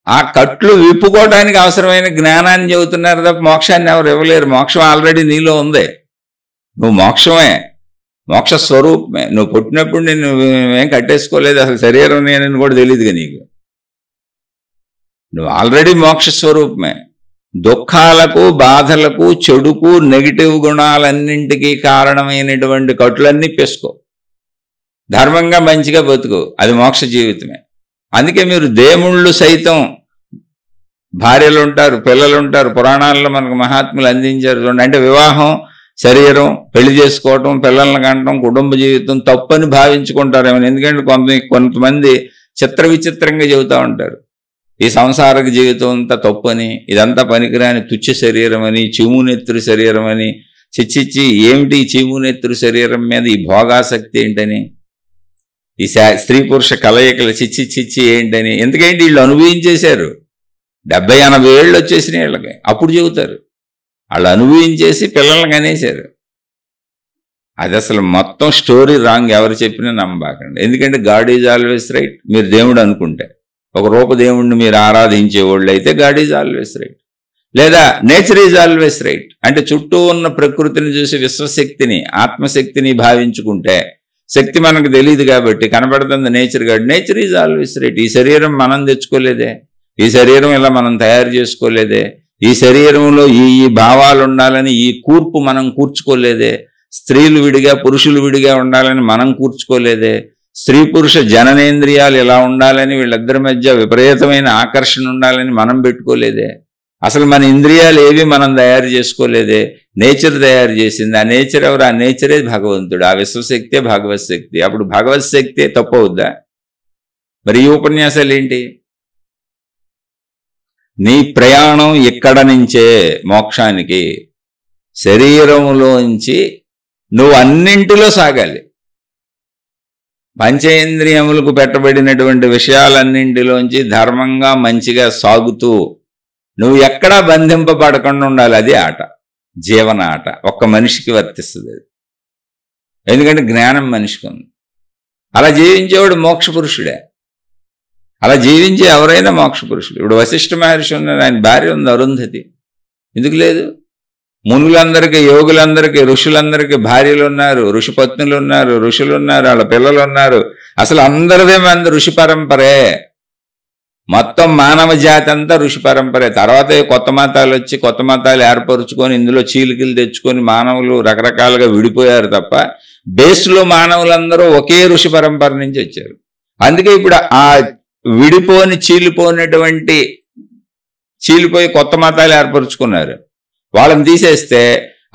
ఆ కట్లు విప్పుకోవటానికి అవసరమైన జ్ఞానాన్ని చెబుతున్నారు తప్ప మోక్షాన్ని ఎవరు ఇవ్వలేరు. మోక్షం ఆల్రెడీ నీలో ఉంది, నువ్వు మోక్షమే, మోక్ష స్వరూపమే. నువ్వు పుట్టినప్పుడు నేను ఏం కట్టేసుకోలేదు, అసలు శరీరం నేనని కూడా తెలియదుగా నీకు. నువ్వు ఆల్రెడీ మోక్ష స్వరూపమే. దుఃఖాలకు, బాధలకు, చెడుకు, నెగిటివ్ గుణాలన్నింటికీ కారణమైనటువంటి కట్టులన్నీ పెసుకో, ధర్మంగా మంచిగా బతుకు, అది మోక్ష జీవితమే. అందుకే మీరు దేవుళ్ళు సైతం భార్యలు ఉంటారు, పిల్లలు ఉంటారు. పురాణాల్లో మనకు మహాత్ములు అందించారు చూడండి. అంటే వివాహం, శరీరం, పెళ్లి చేసుకోవటం, పిల్లల్ని కంటం, కుటుంబ జీవితం తప్పని భావించుకుంటారేమో. ఎందుకంటే కొంతమంది చిత్ర విచిత్రంగా చెబుతూ ఉంటారు, ఈ సంసారక జీవితం అంతా తప్పని, ఇదంతా పనికిరాని తుచ్చ శరీరం అని, చీమునెత్తురు శరీరం అని. చిచ్చిచ్చి ఏమిటి చీమునెత్తురు శరీరం మీద ఈ భోగాసక్తి ఏంటని, ఈ స్త్రీ పురుష కలయికలు చిచ్చి ఏంటని. ఎందుకంటే వీళ్ళు అనుభవించేశారు, 70-80 ఏళ్ళు వచ్చేసినాయి వీళ్ళకి, అప్పుడు చెబుతారు. వాళ్ళు అనుభవించేసి పిల్లల్ని కనేశారు. అది అసలు మొత్తం స్టోరీ రాంగ్, ఎవరు చెప్పినా నమ్మబాకండి. ఎందుకంటే గాడ్ ఈజ్ ఆల్వేస్ రైట్. మీరు దేవుడు అనుకుంటే, ఒక రూపదేవుణ్ణి మీరు ఆరాధించేవాళ్ళు అయితే గాడ్ ఈజ్ ఆల్వేస్ రైట్. లేదా నేచర్ ఈజ్ ఆల్వేస్ రైట్. అంటే చుట్టూ ఉన్న ప్రకృతిని చూసి విశ్వశక్తిని, ఆత్మశక్తిని భావించుకుంటే, శక్తి మనకు తెలియదు కాబట్టి కనబడుతుంది nature God, nature is always right. ఈ శరీరం మనం తెచ్చుకోలేదే, ఈ శరీరం ఇలా మనం తయారు చేసుకోలేదే, ఈ శరీరంలో ఈ భావాలు ఉండాలని ఈ కూర్పు మనం కూర్చుకోలేదే, స్త్రీలు విడిగా పురుషులు విడిగా ఉండాలని మనం కూర్చుకోలేదే, స్త్రీ పురుష జననేంద్రియాలు ఇలా ఉండాలని వీళ్ళిద్దరి మధ్య విపరీతమైన ఆకర్షణ ఉండాలని మనం పెట్టుకోలేదే. అసలు మన ఇంద్రియాలు ఏవి మనం తయారు చేసుకోలేదే, నేచర్ తయారు చేసింది. ఆ నేచర్ ఎవరు? ఆ నేచరే భగవంతుడు, ఆ విశ్వశక్తే భగవత్ శక్తి. అప్పుడు భగవత్ శక్తే తప్పవుద్దా? మరి ఈ ఉపన్యాసాలు ఏంటి? నీ ప్రయాణం ఇక్కడ నుంచే మోక్షానికి, శరీరంలోంచి నువ్వు అన్నింటిలో సాగాలి. పంచేంద్రియములకు పెట్టబడినటువంటి విషయాలన్నింటిలోంచి ధర్మంగా మంచిగా సాగుతూ నువ్వు ఎక్కడా బంధింపబడకుండా ఉండాలి. అది ఆట, జీవన ఆట. ఒక్క మనిషికి వర్తిస్తుంది అది, ఎందుకంటే జ్ఞానం మనిషికి ఉంది. అలా జీవించేవాడు మోక్ష పురుషుడే. అలా జీవించే ఎవరైనా మోక్ష పురుషుడు. ఇప్పుడు వశిష్ఠ మహర్షి ఉన్నారు, ఆయన భార్య ఉంది అరుంధతి. ఎందుకు లేదు? మునులందరికీ, యోగులందరికీ, ఋషులందరికీ భార్యలు ఉన్నారు, ఋషిపత్నులు ఉన్నారు, ఋషులు ఉన్నారు, వాళ్ళ పిల్లలు ఉన్నారు. అసలు అందరిదే మంది ఋషి పరంపరే. మొత్తం మానవ జాతి అంతా ఋషి పరంపరే. తర్వాత కొత్త మతాలు వచ్చి కొత్త మతాలు ఏర్పరుచుకొని ఇందులో చీలికలు తెచ్చుకొని మానవులు రకరకాలుగా విడిపోయారు తప్ప బేస్లో మానవులందరూ ఒకే ఋషి పరంపర నుంచి వచ్చారు. అందుకే ఇప్పుడు ఆ విడిపోని చీలిపోయి కొత్త మతాలు ఏర్పరుచుకున్నారు. వాళ్ళని తీసేస్తే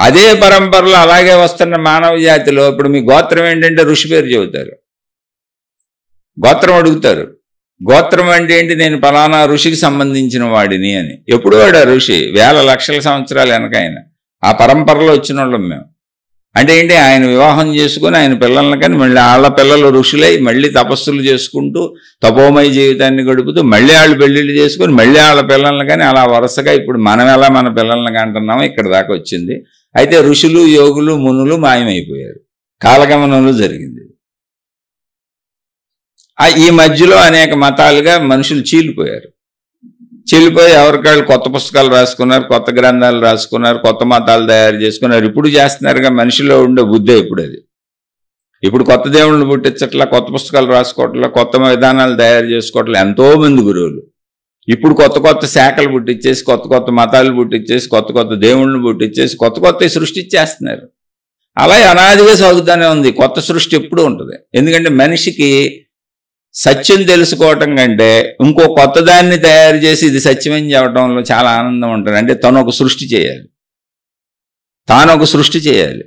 అదే పరంపరలో అలాగే వస్తున్న మానవ జాతిలో ఇప్పుడు మీ గోత్రం ఏంటంటే ఋషి పేరు చెబుతారు, గోత్రం అడుగుతారు. గోత్రం అంటే ఏంటి? నేను ఫలానా ఋషికి సంబంధించిన వాడిని అని. ఎప్పుడు వాడు ఆ ఋషి? వేల లక్షల సంవత్సరాలు వెనక ఆయన. ఆ పరంపరలో వచ్చిన వాళ్ళం మేము. అంటే ఏంటి? ఆయన వివాహం చేసుకుని ఆయన పిల్లల్ని కానీ మళ్ళీ వాళ్ళ పిల్లలు ఋషులై మళ్ళీ తపస్సులు చేసుకుంటూ తపోమయ జీవితాన్ని గడుపుతూ మళ్ళీ వాళ్ళు పెళ్ళిళ్ళు చేసుకుని మళ్ళీ వాళ్ళ పిల్లల్ని కానీ అలా వరుసగా ఇప్పుడు మనం ఎలా మన పిల్లల్ని కంటున్నామో ఇక్కడ దాకా వచ్చింది. అయితే ఋషులు, యోగులు, మునులు మాయమైపోయారు, కాలగమనంలో జరిగింది. ఈ మధ్యలో అనేక మతాలుగా మనుషులు చీలిపోయారు. చీలిపోయి ఎవరికాళ్ళు కొత్త పుస్తకాలు రాసుకున్నారు, కొత్త గ్రంథాలు రాసుకున్నారు, కొత్త మతాలు తయారు చేసుకున్నారు. ఇప్పుడు చేస్తున్నారుగా మనిషిలో ఉండే బుద్ధే ఇప్పుడు అది. ఇప్పుడు కొత్త దేవుళ్ళని పుట్టించట్లా, కొత్త పుస్తకాలు రాసుకోవట్లా, కొత్త విధానాలు తయారు చేసుకోవట్లా ఎంతోమంది గురువులు. ఇప్పుడు కొత్త కొత్త శాఖలు పుట్టించేసి, కొత్త కొత్త మతాలు పుట్టించేసి, కొత్త కొత్త దేవుళ్ళని పుట్టించేసి, కొత్త కొత్త సృష్టించేస్తున్నారు. అలా అనాదిగా సాగుతూనే ఉంది. కొత్త సృష్టి ఎప్పుడూ ఉంటుంది. ఎందుకంటే మనిషికి సత్యం తెలుసుకోవటం కంటే ఇంకో కొత్త దాన్ని తయారు చేసి ఇది సత్యమని చెప్పడంలో చాలా ఆనందం ఉంటుంది. అంటే తను ఒక సృష్టి చేయాలి, తాను ఒక సృష్టి చేయాలి.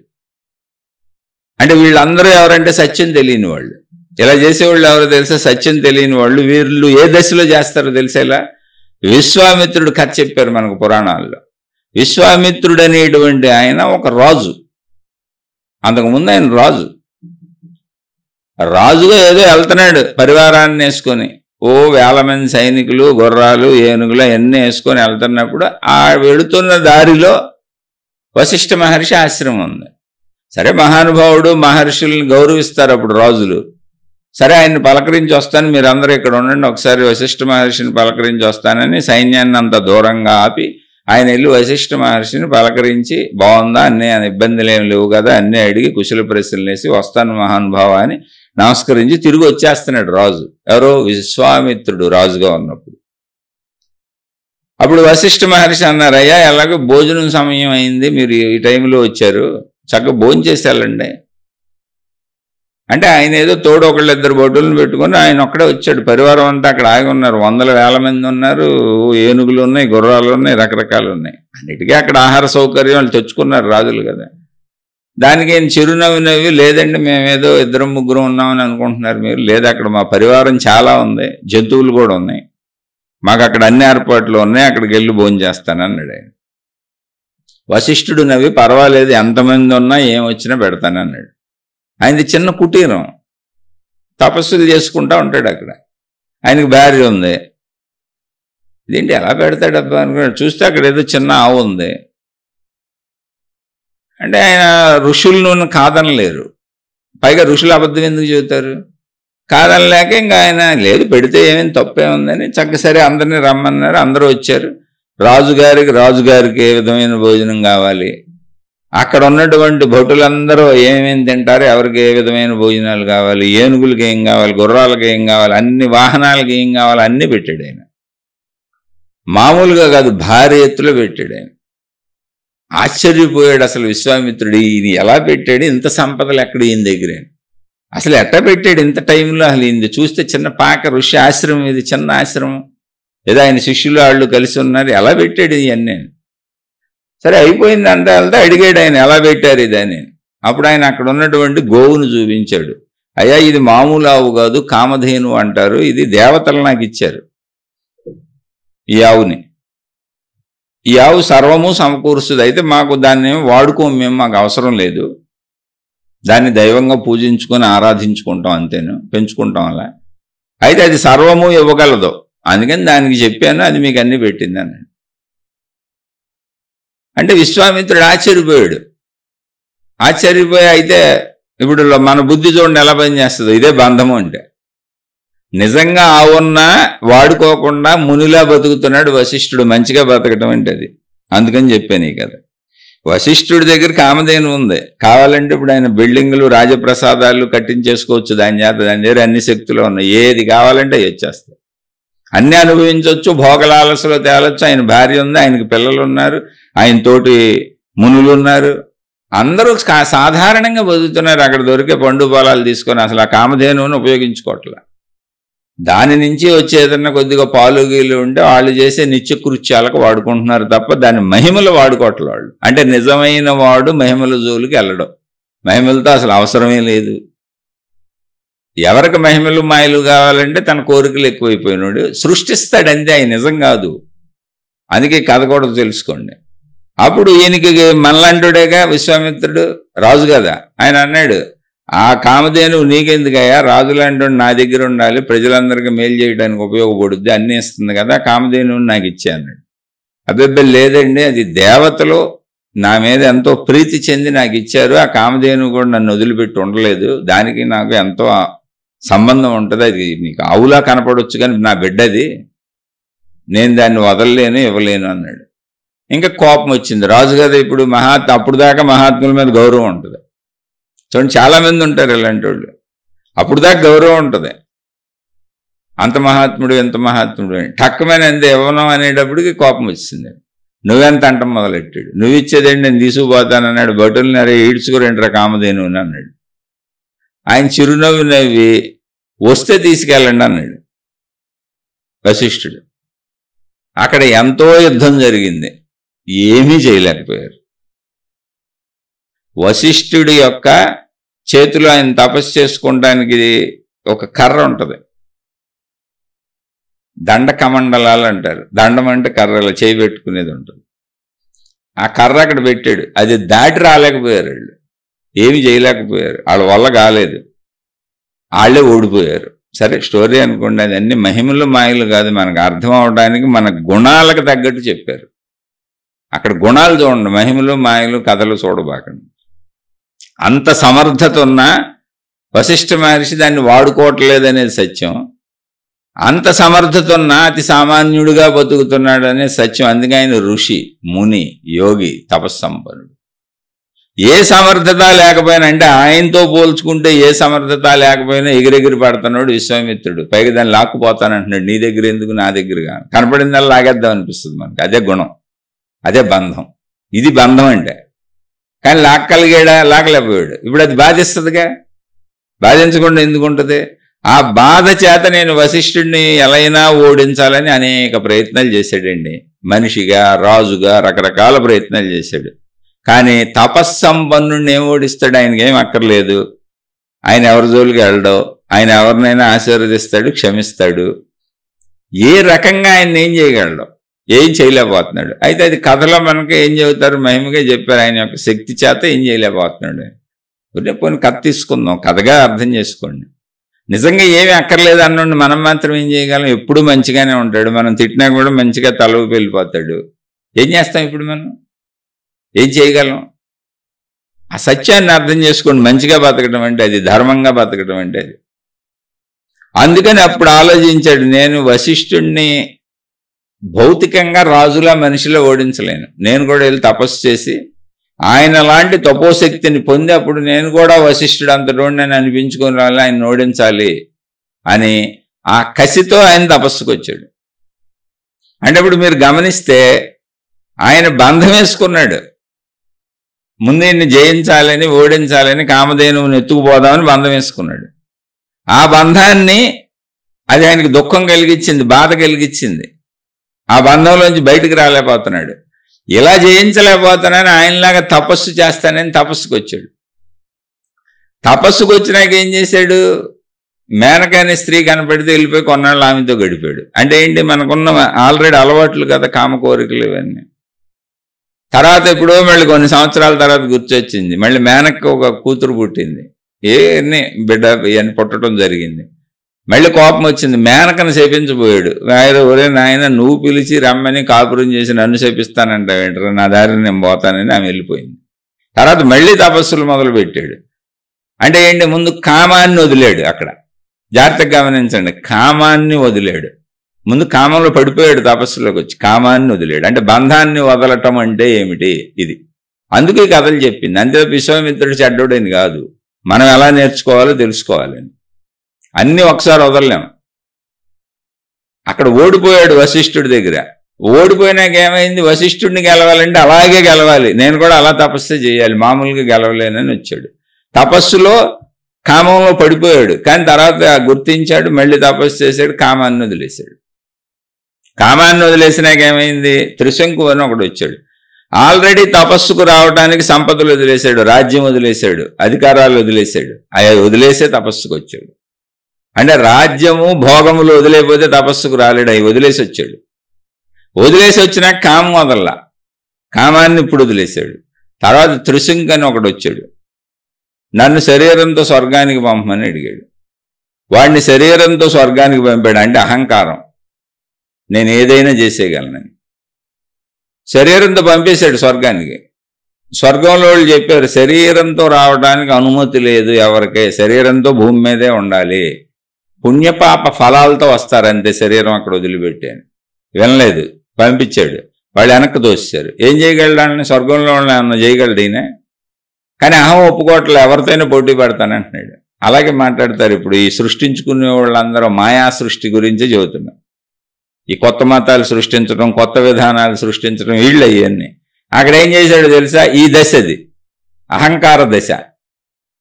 అంటే వీళ్ళందరూ ఎవరంటే సత్యం తెలియని వాళ్ళు. ఇలా చేసేవాళ్ళు ఎవరో తెలుసా? సత్యం తెలియని వాళ్ళు. వీళ్ళు ఏ దశలో చేస్తారో తెలిసేలా విశ్వామిత్రుడు కథ చెప్పారు మనకు పురాణాల్లో. విశ్వామిత్రుడు అనేటువంటి ఆయన ఒక రాజు. అంతకుముందు ఆయన రాజుగా ఏదో వెళ్తున్నాడు పరివారాన్ని వేసుకొని. వేల మంది సైనికులు, గుర్రాలు, ఏనుగులు అవన్నీ వేసుకొని వెళ్తున్నప్పుడు ఆ వెళుతున్న దారిలో వశిష్ఠ మహర్షి ఆశ్రమం ఉంది. సరే, మహానుభావుడు, మహర్షుల్ని గౌరవిస్తారు అప్పుడు రాజులు. సరే, ఆయన్ని పలకరించి వస్తాను, మీరందరూ ఇక్కడ ఉండండి, ఒకసారి వశిష్ఠ మహర్షిని పలకరించి వస్తానని సైన్యాన్ని అంత దూరంగా ఆపి ఆయన వెళ్ళి వశిష్ఠ మహర్షిని పలకరించి, బాగుందా, అన్నీ ఇబ్బందులు ఏం లేవు కదా, అన్నీ అడిగి కుశల ప్రశ్నలు వేసి వస్తాను మహానుభావ అని నమస్కరించి తిరిగి వచ్చేస్తున్నాడు రాజు. ఎవరో? విశ్వామిత్రుడు రాజుగా ఉన్నప్పుడు. అప్పుడు వశిష్ఠ మహర్షి అన్నారు, అయ్యా ఎలాగో భోజనం సమయం అయింది, మీరు ఈ టైంలో వచ్చారు, చక్కగా భోజనం చేసి వెళ్ళండి అంటే ఆయన ఏదో తోడు ఒకళ్ళిద్దరు బొడ్డులను పెట్టుకుని ఆయన ఒక్కడే వచ్చాడు. పరివారం అంతా అక్కడ ఆగి ఉన్నారు. వందల వేల మంది ఉన్నారు. ఏనుగులు ఉన్నాయి, గుర్రాలు ఉన్నాయి, రకరకాలు ఉన్నాయి. అన్నిటికీ అక్కడ ఆహార సౌకర్యాలు తెచ్చుకున్నారు రాజులు కదా. దానికి ఆయన చిరునవ్వు నవ్వి, లేదండి మేమేదో ఇద్దరం ముగ్గురం ఉన్నామని అనుకుంటున్నారు మీరు. లేదు, అక్కడ మా పరివారం చాలా ఉంది, జంతువులు కూడా ఉన్నాయి, మాకు అక్కడ అన్ని ఏర్పాట్లు ఉన్నాయి, అక్కడికి వెళ్ళి భోజనం చేస్తానన్నాడు ఆయన. వశిష్ఠుడు నవ్వి, పర్వాలేదు ఎంతమంది ఉన్నా ఏం వచ్చినా పెడతానన్నాడు. ఆయనది చిన్న కుటీరం, తపస్సులు చేసుకుంటా ఉంటాడు అక్కడ. ఆయనకు భార్య ఉంది. ఇదేంటి ఎలా పెడతాడబ్బా అనుకున్నాడు. చూస్తే అక్కడ ఏదో చిన్న ఆవు ఉంది. అంటే ఆయన ఋషులను కాదనలేరు. పైగా ఋషులు అబద్ధం ఎందుకు చెబుతారు? కాదనలేక ఇంకా ఆయన లేదు, పెడితే ఏమేమి తప్పే ఉందని చక్కసరి అందరినీ రమ్మన్నారు. అందరూ వచ్చారు. రాజుగారికి ఏ విధమైన భోజనం కావాలి, అక్కడ ఉన్నటువంటి భటులందరూ ఏమేమి తింటారు, ఎవరికి ఏ విధమైన భోజనాలు కావాలి, ఏనుగులకి ఏం కావాలి, గుర్రాలకి ఏం కావాలి, అన్ని వాహనాలకి ఏం కావాలి అన్నీ పెట్టాడు ఆయన. మామూలుగా కాదు, భారీ ఎత్తులో పెట్టాడు ఆయన. ఆశ్చర్యపోయాడు అసలు విశ్వామిత్రుడు. ఈయన ఎలా పెట్టాడు ఇంత సంపదలు, ఎక్కడ ఈయన దగ్గర అసలు ఎట్లా పెట్టాడు ఇంత టైంలో? అసలు ఈయన చూస్తే చిన్న పాక ఋషి ఆశ్రమం, ఇది చిన్న ఆశ్రమం, ఏదో ఆయన శిష్యులు వాళ్ళు కలిసి ఉన్నారు, ఎలా పెట్టాడు ఇవన్నీ? సరే, అయిపోయింది అంతా వెళ్తే అడిగాడు ఆయన, ఎలా పెట్టారు ఇదని. అప్పుడు ఆయన అక్కడ ఉన్నటువంటి గోవును చూపించాడు. అయ్యా, ఇది మామూలు ఆవు కాదు, కామధేను అంటారు, ఇది దేవతలు నాకు ఇచ్చారు ఈ ఆవుని. ఈ ఆవు సర్వము సమకూరుస్తుంది, అయితే మాకు దాన్ని వాడుకోము మేము, మాకు అవసరం లేదు, దాన్ని దైవంగా పూజించుకొని ఆరాధించుకుంటాం అంతేను, పెంచుకుంటాం అలా. అయితే అది సర్వము ఇవ్వగలదు, అందుకని దానికి చెప్పాను, అది మీకు అన్నీ పెట్టింది అన్నాడు. అంటే విశ్వామిత్రుడు ఆశ్చర్యపోయాడు. ఆశ్చర్యపోయి, అయితే ఇప్పుడు మన బుద్ధి చూడండి ఎలా పనిచేస్తుందో, ఇదే బంధము అంటే. నిజంగా ఆవున్నా వాడుకోకుండా మునిలా బతుకుతున్నాడు వశిష్ఠుడు. మంచిగా బతకటం అంటే అది. అందుకని చెప్పాను ఈ కథ. వశిష్ఠుడి దగ్గర కామధేను ఉంది. కావాలంటే ఇప్పుడు ఆయన బిల్డింగులు, రాజప్రసాదాలు కట్టించేసుకోవచ్చు దాని దగ్గర అన్ని శక్తులు ఉన్నాయి. ఏది కావాలంటే వచ్చేస్తాయి, అన్నీ అనుభవించవచ్చు, భోగలాలసలో తేలొచ్చు. ఆయన భార్య ఉంది, ఆయనకి పిల్లలు ఉన్నారు, ఆయన తోటి మునులు ఉన్నారు, అందరూ సాధారణంగా బతుకుతున్నారు. అక్కడ దొరికే పండు పొలాలు తీసుకొని అసలు ఆ కామధేనువును ఉపయోగించుకోవట్లే. దాని నుంచి వచ్చే ఏదన్నా కొద్దిగా పాలు గీలు ఉంటే వాళ్ళు చేసే నిత్యకృత్యాలకు వాడుకుంటున్నారు తప్ప దాని మహిమలు వాడుకోవట్లే వాళ్ళు. అంటే నిజమైన వాడు మహిమల జోలికి వెళ్ళడం, మహిమలతో అసలు అవసరమే లేదు. ఎవరికి మహిమలు మాయలు కావాలంటే తన కోరికలు ఎక్కువైపోయినాడు, సృష్టిస్తాడంతే, ఆయన నిజం కాదు. అందుకే కథ కూడా తెలుసుకోండి. అప్పుడు ఈయనకి మనలాంటుడేగా విశ్వామిత్రుడు, రాజు కదా. ఆయన అన్నాడు, ఆ కామధేను నీకెందుకయ్యా, రాజులాంటి నా దగ్గర ఉండాలి, ప్రజలందరికీ మేలు చేయడానికి ఉపయోగపడుద్ది, అన్నీ ఇస్తుంది కదా, కామధేను నాకు ఇచ్చే అన్నాడు. అబ్బెబ్బే లేదండి, అది దేవతలు నా మీద ఎంతో ప్రీతి చెంది నాకు ఇచ్చారు, ఆ కామధేను కూడా నన్ను వదిలిపెట్టి ఉండలేదు, దానికి నాకు ఎంతో సంబంధం ఉంటుంది, అది మీకు ఆవులా కనపడవచ్చు కానీ నా బిడ్డది, నేను దాన్ని వదలలేను, ఇవ్వలేను అన్నాడు. ఇంకా కోపం వచ్చింది. రాజు కదా ఇప్పుడు, అప్పుడు దాకా మహాత్ముల మీద గౌరవం ఉంటుంది, చూడండి, చాలామంది ఉంటారు ఇలాంటి వాళ్ళు. అప్పుడు దాకా గౌరవం ఉంటుంది, అంత మహాత్ముడు ఎంత మహాత్ముడు అని. టక్కమైన ఎంత ఇవ్వనం అనేటప్పటికి కోపం వచ్చింది. నువ్వెంత అంటం మొదలెట్టాడు. నువ్వు ఇచ్చేదేంటి, నేను తీసుకుపోతానన్నాడు. బటులు ఈడ్చుకురంటారా కామధేను అని అన్నాడు. ఆయన చిరునవ్వు నవ్వి వస్తే తీసుకెళ్ళండి అన్నాడు వశిష్ఠుడు. అక్కడ ఎంతో యుద్ధం జరిగింది, ఏమీ చేయలేకపోయారు. వశిష్ఠుడి యొక్క చేతిలో ఆయన తపస్సు చేసుకోవడానికి ఒక కర్ర ఉంటుంది, దండ కమండలాలు అంటారు. దండం అంటే కర్రలు చేయి పెట్టుకునేది ఉంటుంది. ఆ కర్ర అక్కడ పెట్టాడు, అది దాటి రాలేకపోయారు వాళ్ళు, ఏమి చేయలేకపోయారు, వాళ్ళ వల్ల కాలేదు, వాళ్ళే ఓడిపోయారు. సరే స్టోరీ అనుకోండి, అది అన్ని మహిమలు మాయలు కాదు, మనకు అర్థం అవడానికి మన గుణాలకు తగ్గట్టు చెప్పారు. అక్కడ గుణాలు చూడండి, మహిమలు మాయలు కథలు చూడబాకండి. అంత సమర్థత ఉన్న వశిష్ఠ మహర్షి దాన్ని వాడుకోవట్లేదనేది సత్యం. అంత సమర్థత ఉన్న అతి సామాన్యుడిగా బతుకుతున్నాడు అనేది సత్యం. అందుకే ఆయన ఋషి, ముని, యోగి, తపస్సంపన్నుడు. ఏ సమర్థత లేకపోయినా, అంటే ఆయనతో పోల్చుకుంటే ఏ సమర్థత లేకపోయినా ఎగిరెగిరి పడుతున్నాడు విశ్వామిత్రుడు. పైగా దాన్ని లాక్కుపోతానంటున్నాడు. నీ దగ్గర ఎందుకు, నా దగ్గరగా, కనపడిందని లాగేద్దాం అనిపిస్తుంది మనకి. అదే గుణం, అదే బంధం. ఇది బంధం అంటే. కానీ లాక్కలిగాడా, లాగలేకపోయాడు. ఇప్పుడు అది బాధిస్తుందిగా, బాధించకుండా ఎందుకు ఉంటుంది? ఆ బాధ చేత నేను వశిష్ఠుడిని ఎలా అయినా ఓడించాలని అనేక ప్రయత్నాలు చేశాడండి. మనిషిగా, రాజుగా రకరకాల ప్రయత్నాలు చేశాడు. కానీ తపస్సంపన్నుడిని ఏం ఓడిస్తాడు? ఆయనకి ఏం అక్కర్లేదు. ఆయన ఎవరి జోలికి వెళ్ళడో, ఆయన ఎవరినైనా ఆశీర్వదిస్తాడు, క్షమిస్తాడు. ఏ రకంగా ఆయన ఏం చేయగలడో, ఏం చేయలేకపోతున్నాడు. అయితే అది కథలో మనకి ఏం చెబుతారు, మహిమగా చెప్పారు. ఆయన యొక్క శక్తి చేత ఏం చేయలేకపోతున్నాడు. పోనీ కథ తీసుకుందాం, కథగా అర్థం చేసుకోండి. నిజంగా ఏమి అక్కర్లేదు అన్నండి, మనం మాత్రం ఏం చేయగలం? ఎప్పుడు మంచిగానే ఉంటాడు, మనం తిట్టినా కూడా మంచిగా తల ఊపి వెళ్ళిపోతాడు. ఏం చేస్తాం ఇప్పుడు మనం? ఏం చేయగలం? ఆ సత్యాన్ని అర్థం చేసుకోండి. మంచిగా బతకడం అంటే అది, ధర్మంగా బతకడం అంటే అది. అందుకని అప్పుడు ఆలోచించాడు, నేను వశిష్ఠుడిని భౌతికంగా రాజులా మనిషిలో ఓడించలేను. నేను కూడా వెళ్ళి తపస్సు చేసి ఆయన లాంటి తపోశక్తిని పొంది అప్పుడు నేను కూడా వశిష్ఠుడు అంతటోడు నేను అనిపించుకొని రావాలి, ఆయన ఓడించాలి అని ఆ కసితో ఆయన తపస్సుకు వచ్చాడు. అంటే ఇప్పుడు మీరు గమనిస్తే ఆయన బంధం వేసుకున్నాడు. ముందు ఈయన్ని జయించాలని, ఓడించాలని, కామధేనువుని ఎత్తుకుపోదామని బంధం వేసుకున్నాడు. ఆ బంధాన్ని అది ఆయనకి దుఃఖం కలిగించింది, బాధ కలిగించింది. ఆ బంధంలోంచి బయటకు రాలేకపోతున్నాడు. ఇలా జయించలేకపోతున్నానని ఆయనలాగా తపస్సు చేస్తానని తపస్సుకు వచ్చాడు. తపస్సుకు వచ్చినాక ఏం చేశాడు? మేనక అనే స్త్రీ కనపడితే వెళ్ళిపోయి కొన్నాళ్ళు ఆమెతో గడిపాడు. అంటే ఏంటి, మనకున్న ఆల్రెడీ అలవాట్లు కదా కామ కోరికలు ఇవన్నీ. తర్వాత ఎప్పుడో మళ్ళీ కొన్ని సంవత్సరాల తర్వాత గుర్తొచ్చింది, మళ్ళీ మేనక్కి ఒక కూతురు పుట్టింది, ఏన్ని బిడ్డ ఇవన్నీ పుట్టడం జరిగింది. మళ్ళీ కోపం వచ్చింది, మేనకను శపించబోయాడు. ఒరే నాయన, నువ్వు పిలిచి రమ్మని కాపురం చేసి నన్ను శపిస్తానంటావేంటారా, నా దారిని నేను పోతానని ఆమె వెళ్ళిపోయింది. తర్వాత మళ్ళీ తపస్సులు మొదలు పెట్టాడు. అంటే ఏంటి, ముందు కామాన్ని వదిలాడు. అక్కడ జాగ్రత్తగా గమనించండి, కామాన్ని వదిలాడు. ముందు కామంలో పడిపోయాడు, తపస్సులోకి వచ్చి కామాన్ని వదిలాడు. అంటే బంధాన్ని వదలటం అంటే ఏమిటి, ఇది. అందుకే ఈ కథలు చెప్పింది. అంతే విశ్వామిత్రుడు చెడ్డోడని కాదు, మనం ఎలా నేర్చుకోవాలో తెలుసుకోవాలని. అన్నీ ఒకసారి వదలలేము. అక్కడ ఓడిపోయాడు వశిష్ఠుడి దగ్గర. ఓడిపోయినాక ఏమైంది, వశిష్ఠుడిని గెలవాలంటే అలాగే గెలవాలి, నేను కూడా అలా తపస్సు చేయాలి, మామూలుగా గెలవలేనని వచ్చాడు. తపస్సులో కామంలో పడిపోయాడు, కానీ తర్వాత గుర్తించాడు, మళ్ళీ తపస్సు చేశాడు, కామాన్ని వదిలేశాడు. కామాన్ని వదిలేసినాక ఏమైంది, త్రిశంకు అని ఒకడు వచ్చాడు. ఆల్రెడీ తపస్సుకు రావడానికి సంపదలు వదిలేశాడు, రాజ్యం వదిలేశాడు, అధికారాలు వదిలేశాడు. అవి వదిలేసే తపస్సుకు వచ్చాడు. అంటే రాజ్యము భోగములు వదిలేకపోతే తపస్సుకు రాలేడు, అవి వదిలేసి వచ్చాడు. వదిలేసి వచ్చినాక కామం వదల్లా, కామాన్ని ఇప్పుడు వదిలేశాడు. తర్వాత త్రిశంకు అని ఒకడు వచ్చాడు, నన్ను శరీరంతో స్వర్గానికి పంపమని అడిగాడు. వాడిని శరీరంతో స్వర్గానికి పంపాడు. అంటే అహంకారం, నేను ఏదైనా చేసేయగలనని. శరీరంతో పంపేశాడు స్వర్గానికి. స్వర్గంలో వాళ్ళు చెప్పారు, శరీరంతో రావడానికి అనుమతి లేదు ఎవరికే, శరీరంతో భూమి మీదే ఉండాలి, పుణ్యపాప ఫలాలతో వస్తారంతే, శరీరం అక్కడ వదిలిపెట్టాను. వినలేదు, పంపించాడు. వాళ్ళు వెనక్కి తోసారు. ఏం చేయగలడాన్ని, స్వర్గంలో ఏమన్నా చేయగలడు ఈయన? కానీ అహం ఒప్పుకోవట్లే, ఎవరితోనే పోటీ పడతానంటున్నాడు. అలాగే మాట్లాడతారు. ఇప్పుడు ఈ సృష్టించుకునే వాళ్ళందరూ మాయా సృష్టి గురించే చెబుతున్నారు. ఈ కొత్త మతాలు సృష్టించడం, కొత్త విధానాలు సృష్టించడం, వీళ్ళు అవన్నీ. అక్కడ ఏం చేశాడో తెలుసా? ఈ దశది అహంకార దశ.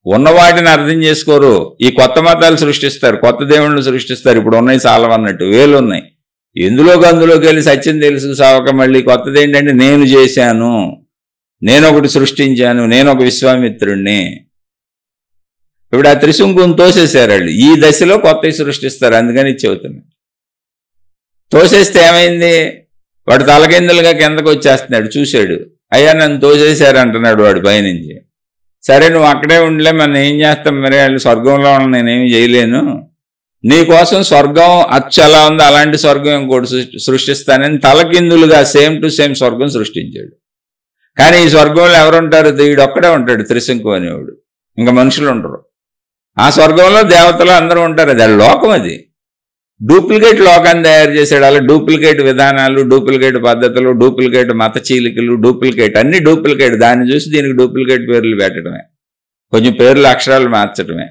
ఉన్న వాటిని అర్థం చేసుకోరు. ఈ కొత్త మతాలు సృష్టిస్తారు, కొత్త దేవుళ్ళు సృష్టిస్తారు. ఇప్పుడు ఉన్నాయి చాలవన్నట్టు, వేలు ఉన్నాయి. ఎందులోకి అందులోకి వెళ్ళి సత్యం తెలుసు సావక మళ్ళీ కొత్తది ఏంటంటే నేను చేశాను, నేను ఒకటి సృష్టించాను, నేను ఒక విశ్వామిత్రుణ్ణి. ఇప్పుడు ఆ త్రిశంకుని తోసేశారు వాళ్ళు. ఈ దశలో కొత్తవి సృష్టిస్తారు, అందుకని చెబుతున్నాను. తోసేస్తే ఏమైంది? వాడు తలకిందులుగా కిందకు వచ్చేస్తున్నాడు. చూశాడు, అయ్యా నన్ను తోసేశారు అంటున్నాడు వాడు పైనుంచి. సరే నువ్వు అక్కడే ఉండలే, మనం ఏం చేస్తాం మరి, వాళ్ళు స్వర్గంలో ఉన్న నేనేమి చేయలేను, నీకోసం స్వర్గం అచ్చు ఎలా ఉందో అలాంటి స్వర్గం ఇంకోటి సృష్టిస్తానని తలకిందులుగా సేమ్ టు సేమ్ స్వర్గం సృష్టించాడు. కానీ ఈ స్వర్గంలో ఎవరుంటారు? వీడు ఒక్కడే ఉంటాడు, త్రిశంకు అనేవాడు. ఇంకా మనుషులు ఉండరు. ఆ స్వర్గంలో దేవతలు అందరూ ఉంటారు. అది లోకం, అది డూప్లికేట్ లోకాన్ని తయారు చేశాడు. అలా డూప్లికేట్ విధానాలు, డూప్లికేట్ పద్ధతులు, డూప్లికేట్ మత చీలికలు, డూప్లికేట్, అన్ని డూప్లికేట్. దాన్ని చూసి దీనికి డూప్లికేట్ పేర్లు పెట్టడమే, కొంచెం పేర్లు అక్షరాలు మార్చడమే,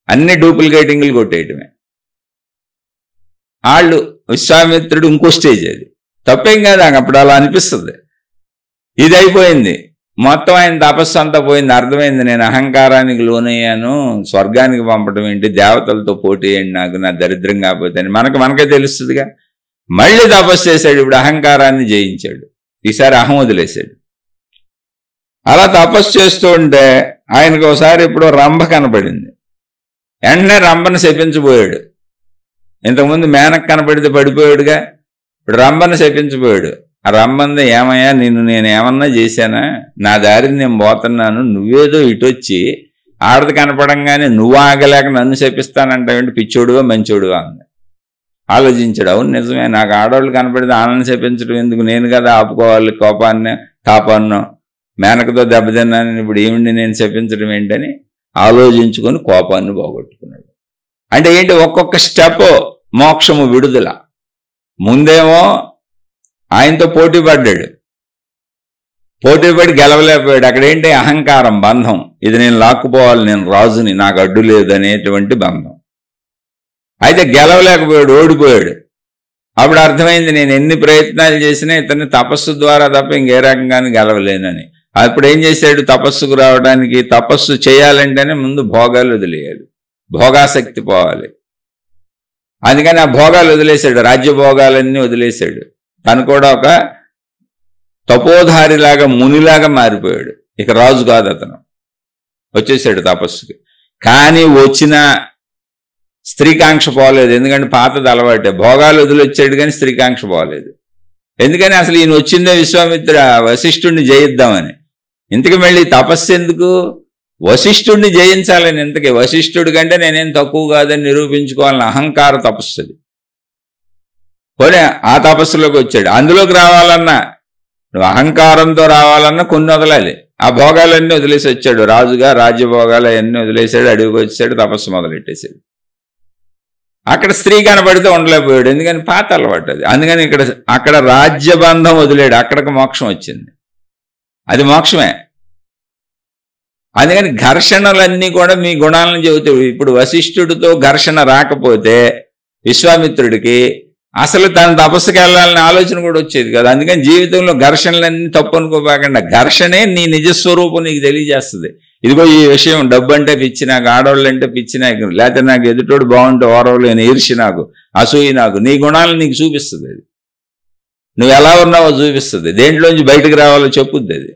అన్ని డూప్లికేటింగ్లు కొట్టేయటమే. వాళ్ళు విశ్వామిత్రుడు ఇంకో స్టేజ్. అది తప్పేం కాదు, అప్పుడు అలా అనిపిస్తుంది. ఇది అయిపోయింది మొత్తం, ఆయన తపస్సు అంతా పోయింది. అర్థమైంది, నేను అహంకారానికి లోనయ్యాను, స్వర్గానికి పంపడం ఏంటి, దేవతలతో పోటీ ఏంటి, నాకు నా దరిద్రం కాకపోతే అని మనకే తెలుస్తుందిగా. మళ్ళీ తపస్సు చేశాడు. ఇప్పుడు అహంకారాన్ని జయించాడు. ఈసారి అహం వదిలేశాడు. అలా తపస్సు చేస్తూ ఉంటే ఆయనకు ఒకసారి ఇప్పుడు రంభ కనపడింది. వెంటనే రంభను శపించబోయాడు. ఇంతకుముందు మేనకు కనపడితే పడిపోయాడుగా, ఇప్పుడు రంభను శపించబోయాడు. ఆ రంభంది, ఏమయ్యా నేను ఏమన్నా చేశానా, నా దారిని నేను పోతున్నాను, నువ్వేదో ఇటొచ్చి ఆడది కనపడంగానే నువ్వు ఆగలేక నన్ను శపిస్తానంటావేంటి, పిచ్చోడువా మంచోడువా అంది. ఆలోచించాడు. అవును నిజమే, నాకు ఆడవాళ్ళు కనపడితే ఆనందం శపించడం ఎందుకు, నేను కదా ఆపుకోవాలి కోపాన్ని, తాపాన్నో మేనకతో దెబ్బతిన్నాను, ఇప్పుడు ఏమిటి నేను శపించడం ఏంటని ఆలోచించుకొని కోపాన్ని పోగొట్టుకున్నాడు. అంటే ఏంటి, ఒక్కొక్క స్టెప్ మోక్షము విడుదల. ముందేమో ఆయనతో పోటీ పడ్డాడు, పోటీ పడి గెలవలేకపోయాడు. అక్కడేంటి, అహంకారం, బంధం. ఇది నేను లాక్కుపోవాలి, నేను రాజుని, నాకు అడ్డు లేదు అనేటువంటి బంధం. అయితే గెలవలేకపోయాడు, ఓడిపోయాడు. అప్పుడు అర్థమైంది, నేను ఎన్ని ప్రయత్నాలు చేసినా ఇతన్ని తపస్సు ద్వారా తప్ప ఇంకే రకంగానే గెలవలేనని. అప్పుడు ఏం చేశాడు, తపస్సుకు రావడానికి, తపస్సు చేయాలంటేనే ముందు భోగాలు వదిలేయాలి, భోగాసక్తి పోవాలి. అందుకని ఆ భోగాలు వదిలేశాడు, రాజ్యభోగాలన్నీ వదిలేశాడు. తను కూడా ఒక తపోధారిలాగా, మునిలాగా మారిపోయాడు. ఇక రాజు కాదు అతను, వచ్చేసాడు తపస్సుకి. కానీ వచ్చిన స్త్రీకాంక్ష పోలేదు, ఎందుకంటే పాతది అలవాటే. భోగాలు వదిలొచ్చాడు కానీ స్త్రీకాంక్ష పోలేదు. ఎందుకని, అసలు ఈయన వచ్చిందే విశ్వామిత్ర వశిష్ఠుడిని జయిద్దామని. ఇంతకు మళ్ళీ తపస్సు ఎందుకు, వశిష్ఠుడిని జయించాలని. ఇంతకీ వశిష్ఠుడి కంటే నేనేం తక్కువ కాదని నిరూపించుకోవాలని అహంకార తపస్సు. పోనీ ఆ తపస్సులోకి వచ్చాడు. అందులోకి రావాలన్నా, నువ్వు అహంకారంతో రావాలన్నా కొన్ని వదలాలి. ఆ భోగాలన్నీ వదిలేసి వచ్చాడు. రాజుగా రాజ్యభోగాలు అవన్నీ వదిలేశాడు, అడవికి వచ్చాడు, తపస్సు మొదలెట్టేశాడు. అక్కడ స్త్రీ కనబడితే ఉండలేకపోయాడు, ఎందుకని పాత అలవాటు అది. అందుకని అక్కడ రాజ్యబంధం వదిలేడు, అక్కడికి మోక్షం వచ్చింది. అది మోక్షమే. అందుకని ఘర్షణలన్నీ కూడా మీ గుణాలను చెబుతాయి. ఇప్పుడు వశిష్ఠుడితో ఘర్షణ రాకపోతే విశ్వామిత్రుడికి అసలు తన తపస్సుకి వెళ్ళాలనే ఆలోచన కూడా వచ్చేది కదా. అందుకని జీవితంలో ఘర్షణలన్నీ తప్పు అనుకోపాకుండా, ఘర్షణే నీ నిజస్వరూపం నీకు తెలియజేస్తుంది. ఇదిగో ఈ విషయం, డబ్బు అంటే పిచ్చి నాకు, ఆడవాళ్ళు అంటే పిచ్చి నాకు, లేకపోతే నాకు ఎదుటోడు బాగుంటే ఓరవలేని ఈర్షి నాకు, అసూయి నాకు, నీ గుణాలను నీకు చూపిస్తుంది. అది నువ్వు ఎలా ఉన్నావో చూపిస్తుంది. దేంట్లోంచి బయటకు రావాలో చెప్పుద్ది. అది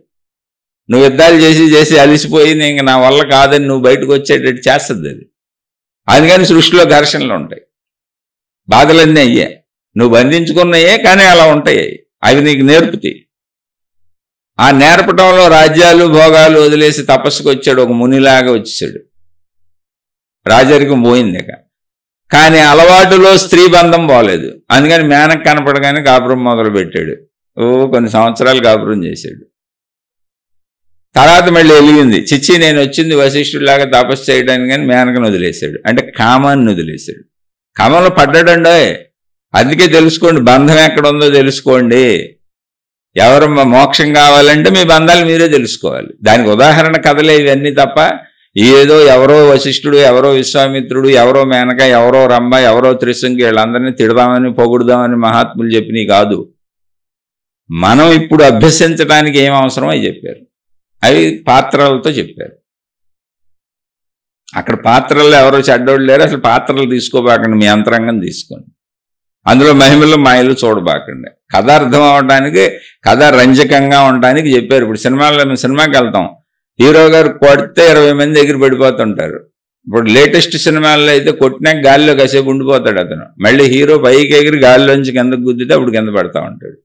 నువ్వు యుద్ధాలు చేసి అలిసిపోయి ఇంక నా వల్ల కాదని నువ్వు బయటకు వచ్చేటట్టు చేస్తుంది అది. అందుకని సృష్టిలో ఘర్షణలు ఉంటాయి, బాధలన్నీ అయ్యే, నువ్వు బంధించుకున్నాయే కానీ అలా ఉంటాయి. అవి నీకు నేర్పుతాయి. ఆ నేర్పటంలో రాజ్యాలు భోగాలు వదిలేసి తపస్సుకు వచ్చాడు, ఒక మునిలాగా వచ్చేసాడు. రాజరికం పోయింది. కానీ అలవాటులో స్త్రీ బంధం పోలేదు. అందుకని మేనకు కనపడగానే కాపురం మొదలు పెట్టాడు. కొన్ని సంవత్సరాలు కాపురం చేశాడు. తర్వాత మళ్ళీ వెలిగింది, చిచ్చి నేను వచ్చింది వశిష్ఠుడిలాగా తపస్సు చేయడానికి, కానీ మేనకను వదిలేశాడు. అంటే కామాన్ని వదిలేశాడు. కామంలో పడ్డాడండో. అందుకే తెలుసుకోండి, బంధం ఎక్కడ ఉందో తెలుసుకోండి. ఎవరు మోక్షం కావాలంటే మీ బంధాలు మీరే తెలుసుకోవాలి. దానికి ఉదాహరణ కథలే ఇవన్నీ తప్ప ఏదో ఎవరో వశిష్ఠుడు, ఎవరో విశ్వామిత్రుడు, ఎవరో మేనక, ఎవరో రంభ, ఎవరో త్రిశంకి వీళ్ళందరినీ తిడదామని పొగుడుదామని మహాత్ములు చెప్పినవి కాదు. మనం ఇప్పుడు అభ్యసించడానికి ఏం అవసరం అవి చెప్పారు. అవి పాత్రలతో చెప్పారు. అక్కడ పాత్రల్లో ఎవరో చెడ్డోళ్ళు లేరు. అసలు పాత్రలు తీసుకోబాకండి, మీ అంతరంగం తీసుకోండి. అందులో మహిమలు మాయలు చూడబాకండి. కథ అర్థం అవడానికి, కథ రంజకంగా ఉండడానికి చెప్పారు. ఇప్పుడు సినిమాకి వెళ్తాం, హీరో గారు కొడితే 20 మంది ఎగిరి పడిపోతుంటారు. ఇప్పుడు లేటెస్ట్ సినిమాల్లో అయితే కొట్టినాక గాలిలో కాసేపు ఉండిపోతాడు అతను. మళ్ళీ హీరో పైకి ఎగిరి గాలిలోంచి కిందకు గుద్దితే అప్పుడు కింద పడతా ఉంటాడు.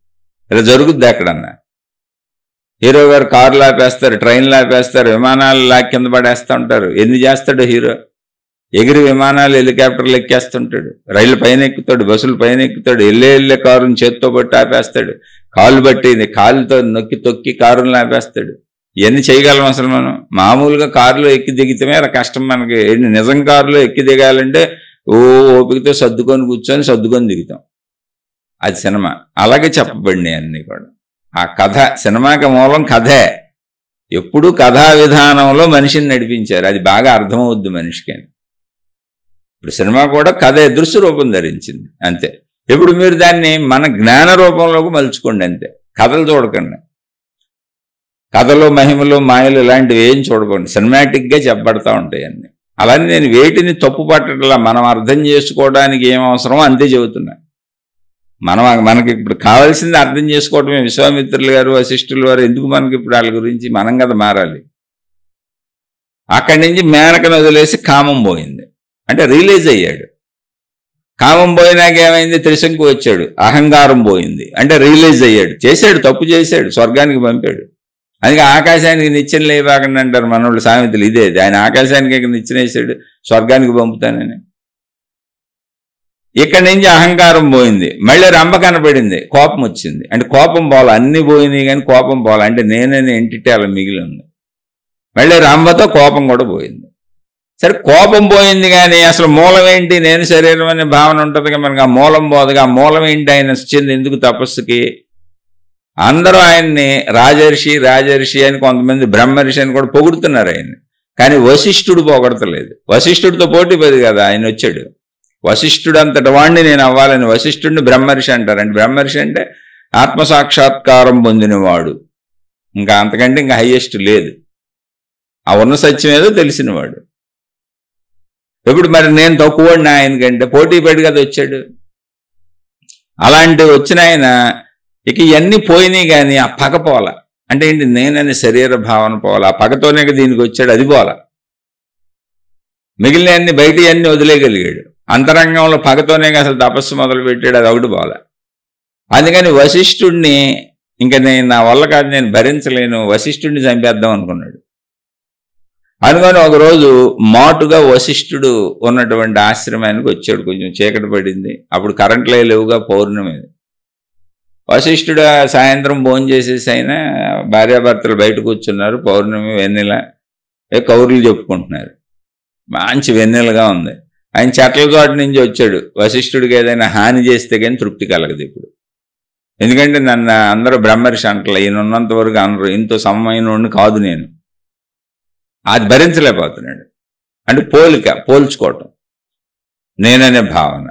ఇలా జరుగుద్ది ఎక్కడన్నా. హీరో గారు కార్లు ఆపేస్తారు, ట్రైన్లు ఆపేస్తారు, విమానాలు లాక్కి కింద పడేస్తూ ఉంటారు. ఎన్ని చేస్తాడు హీరో? ఎగిరి విమానాలు, హెలికాప్టర్లు ఎక్కేస్తుంటాడు, రైలు పైన ఎక్కుతాడు, బస్సులు పైన ఎక్కుతాడు, వెళ్ళే కారుని చేత్తో పట్టి ఆపేస్తాడు, కాలు బట్టి కాలుతో నొక్కి తొక్కి కారుని ఆపేస్తాడు. ఇవన్నీ చేయగలం అసలు మనం? మామూలుగా కారులో ఎక్కి దిగితమే అలా కష్టం మనకి. నిజం కారులో ఎక్కి దిగాలంటే ఓపికతో సర్దుకొని దిగుతాం. అది సినిమా. అలాగే చెప్పబడినాయి అన్నీ కూడా. ఆ కథ, సినిమాకి మూలం కథే. ఎప్పుడూ కథా విధానంలో మనిషిని నడిపించారు. అది బాగా అర్థమవుద్ది మనిషికి. ఇప్పుడు సినిమా కూడా కథ దృశ్య రూపం ధరించింది అంతే. ఇప్పుడు మీరు దాన్ని మన జ్ఞాన రూపంలోకి మలుచుకోండి అంతే. కథలు చూడకండి. కథలో మహిమలు మాయలు ఇలాంటివి ఏం చూడకండి. సినిమాటిక్గా చెప్పబడతా ఉంటాయి అన్నీ. అలానే నేను వేటిని తప్పు పట్టడంలా, మనం అర్థం చేసుకోవడానికి ఏం అవసరమో అంతే చెబుతున్నా. మనకి ఇప్పుడు కావాల్సింది అర్థం చేసుకోవటమే. విశ్వామిత్రులు గారు, వశిష్ఠుల వారు ఎందుకు మనకి ఇప్పుడు వాళ్ళ గురించి? మనం కదా మారాలి. అక్కడి నుంచి మేనకను వదిలేసి కామం పోయింది, అంటే రియలైజ్ అయ్యాడు. కామం పోయినాక ఏమైంది? త్రిశంకు వచ్చాడు, అహంకారం పోయింది, అంటే రియలైజ్ అయ్యాడు. చేశాడు, తప్పు చేశాడు, స్వర్గానికి పంపాడు. అందుకే ఆకాశానికి నిచ్చెన లేవాకండి అంటారు మనోళ్ళు సామెతలు. ఇదే, ఆయన ఆకాశానికి నిచ్చెన వేసాడు, స్వర్గానికి పంపుతానని. ఇక్కడి నుంచి అహంకారం పోయింది, మళ్ళీ రంభ కనపడింది, కోపం వచ్చింది. అంటే కోపం పోవాలి, అన్ని పోయినాయి కానీ కోపం పోవాలి, అంటే నేననే ఎంటిటీ అలా మిగిలి ఉంది. మళ్ళీ రంభతో కోపం కూడా పోయింది. సరే, కోపం పోయింది కానీ అసలు మూలం ఏంటి? నేను శరీరం అనే భావన ఉంటుందిగా మనకి. ఆ మూలం పోదుగా. ఆ మూలం ఏంటి? ఆయన వచ్చింది ఎందుకు తపస్సుకి? అందరూ ఆయన్ని రాజర్షి అని, కొంతమంది బ్రహ్మర్షి అని కూడా పొగుడుతున్నారు ఆయన్ని. కానీ వశిష్ఠుడు పొగడతలేదు. వశిష్ఠుడితో పోటీ పది కదా ఆయన వచ్చాడు. వశిష్ఠుడు అంతటి వాడిని నేను అవ్వాలని వశిష్ఠుడిని బ్రహ్మర్షి అంటారు. అంటే బ్రహ్మర్షి అంటే ఆత్మసాక్షాత్కారం పొందినవాడు. ఇంకా అంతకంటే ఇంకా హయ్యెస్ట్ లేదు. ఆ ఉన్న సత్యం ఏదో తెలిసినవాడు. ఇప్పుడు మరి నేను తక్కువడిని ఆయనకంటే పోటీ పడి కదా వచ్చాడు. అలాంటి వచ్చిన ఆయన ఇక ఇవన్నీ పోయినాయి కానీ ఆ పగ పోల. అంటే ఏంటి? నేనని శరీర భావన పోల. ఆ పగతోనే దీనికి వచ్చాడు, అది పోల. మిగిలిన అన్ని బయట అన్ని వదిలేయగలిగాడు. అంతరంగంలో పగతోనే అసలు తపస్సు మొదలు పెట్టాడు, అది ఒకటి పోల. అందుకని వశిష్ఠుడిని ఇంకా నా వల్ల కాదు, నేను భరించలేను, వశిష్ఠుడిని చంపేద్దాం అనుకున్నాడు. అనుకొని ఒకరోజు మాటుగా వశిష్ఠుడు ఉన్నటువంటి ఆశ్రమానికి వచ్చాడు. కొంచెం చీకటి పడింది, అప్పుడు కరెంట్లే లేవుగా, పౌర్ణమి. వశిష్ఠుడు సాయంత్రం భోజనం చేసేసి అయినా భార్యాభర్తలు బయట కూర్చున్నారు. పౌర్ణమి వెన్నెల, కౌరులు చెప్పుకుంటున్నారు. మంచి వెన్నెలగా ఉంది. ఆయన చెట్ల తోట నుంచి వచ్చాడు. వశిష్ఠుడికి ఏదైనా హాని చేస్తే కానీ తృప్తి కలగదు ఇప్పుడు. ఎందుకంటే నన్ను అందరూ బ్రహ్మర్షి అంటలే, ఈయన ఉన్నంత వరకు అందరూ ఇంతో సమమైన కాదు నేను. అది భరించలేకపోతున్నాడు. అంటే పోల్చుకోవటం, నేననే భావన,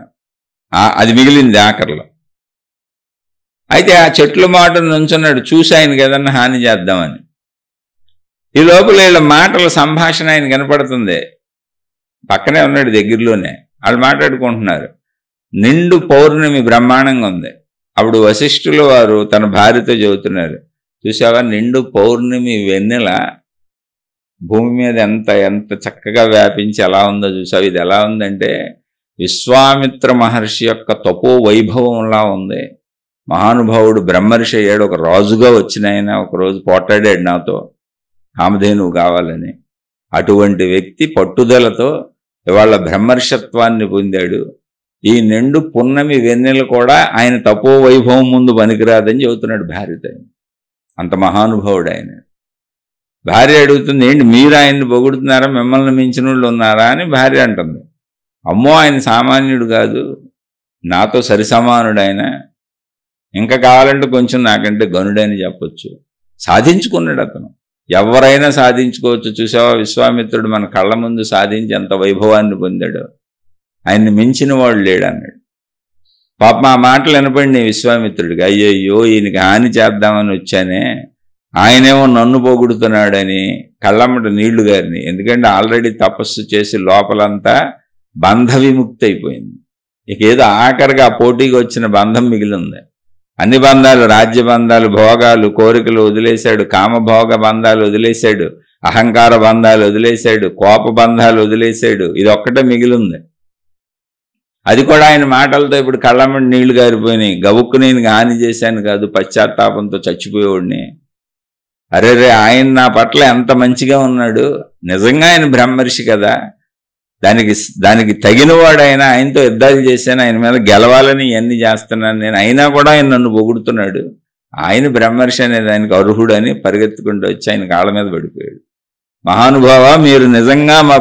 అది మిగిలింది ఆఖరిలో. అయితే ఆ చెట్ల మాటను నుంచున్నాడు, చూసి ఆయనకి ఏదన్నా హాని చేద్దామని. ఈ లోపల వీళ్ళ మాటల సంభాషణ ఆయన కనపడుతుంది. పక్కనే ఉన్నాడు, దగ్గరలోనే. వాళ్ళు మాట్లాడుకుంటున్నారు. నిండు పౌర్ణమి బ్రహ్మాండంగా ఉంది. అప్పుడు వశిష్ఠుల వారు తన భార్యతో చెబుతున్నారు, చూసావా నిండు పౌర్ణమి వెన్నెల భూమి మీద ఎంత చక్కగా వ్యాపించి ఎలా ఉందో చూసావు. ఇది ఎలా ఉందంటే విశ్వామిత్ర మహర్షి యొక్క తపో వైభవంలా ఉంది. మహానుభావుడు బ్రహ్మర్షి అయ్యాడు, ఒక రాజుగా వచ్చిన ఆయన ఒకరోజు పోట్లాడాడు నాతో, కామధేనువు కావాలని. అటువంటి వ్యక్తి పట్టుదలతో ఇవాళ బ్రహ్మర్షత్వాన్ని పొందాడు. ఈ నిండు పున్నమి వెన్నెల కూడా ఆయన తపో వైభవం ముందు పనికిరాదని చెబుతున్నాడు భార్యతో. అంత మహానుభావుడు ఆయన. భార్య అడుగుతుంది, ఏంటి మీరు ఆయన్ని పొగుడుతున్నారా, మిమ్మల్ని మించిన వాళ్ళు ఉన్నారా అని భార్య అంటుంది. అమ్మో, ఆయన సామాన్యుడు కాదు, నాతో సరిసమానుడు ఆయన. ఇంకా కావాలంటే కొంచెం నాకంటే గనుడని చెప్పొచ్చు. సాధించుకున్నాడు అతను. ఎవరైనా సాధించుకోవచ్చు. చూసావా, విశ్వామిత్రుడు మన కళ్ళ ముందు సాధించి ఎంత వైభవాన్ని పొందాడు. ఆయన్ని మించిన వాడు లేడన్నాడు. పాప ఆ మాటలు వినపడి విశ్వామిత్రుడికి, అయ్యయ్యో ఈయనకి హాని చేద్దామని వచ్చానే, ఆయనేమో నన్ను పొగుడుతున్నాడని కళ్ళమ్మట నీళ్లు గారిని. ఎందుకంటే ఆల్రెడీ తపస్సు చేసి లోపలంతా బంధ విముక్తి అయిపోయింది. ఇక ఏదో ఆఖరిగా పోటీకి వచ్చిన బంధం మిగిలింది. అన్ని బంధాలు, రాజ్య బంధాలు, భోగాలు, కోరికలు వదిలేశాడు. కామభోగ బంధాలు వదిలేశాడు. అహంకార బంధాలు వదిలేశాడు. కోప బంధాలు వదిలేశాడు. ఇది ఒక్కటే మిగిలింది. అది కూడా ఆయన మాటలతో ఇప్పుడు కళ్ళమ్మడి నీళ్లు గారిపోయినాయి. గబుక్కు నేను హాని చేశాను కాదు, పశ్చాత్తాపంతో చచ్చిపోయేవాడిని. అరే ఆయన నా పట్ల ఎంత మంచిగా ఉన్నాడు. నిజంగా ఆయన బ్రహ్మర్షి కదా, దానికి తగినవాడు ఆయన. ఆయనతో యుద్ధాలు చేశాను, ఆయన మీద గెలవాలని ఇవన్నీ చేస్తున్నాను నేను. అయినా కూడా ఆయన నన్ను పొగుడుతున్నాడు. ఆయన బ్రహ్మర్షి అనే దానికి అర్హుడు అని పరిగెత్తుకుంటూ వచ్చి ఆయన కాళ్ళ మీద పడిపోయాడు. మహానుభావ, మీరు నిజంగా మా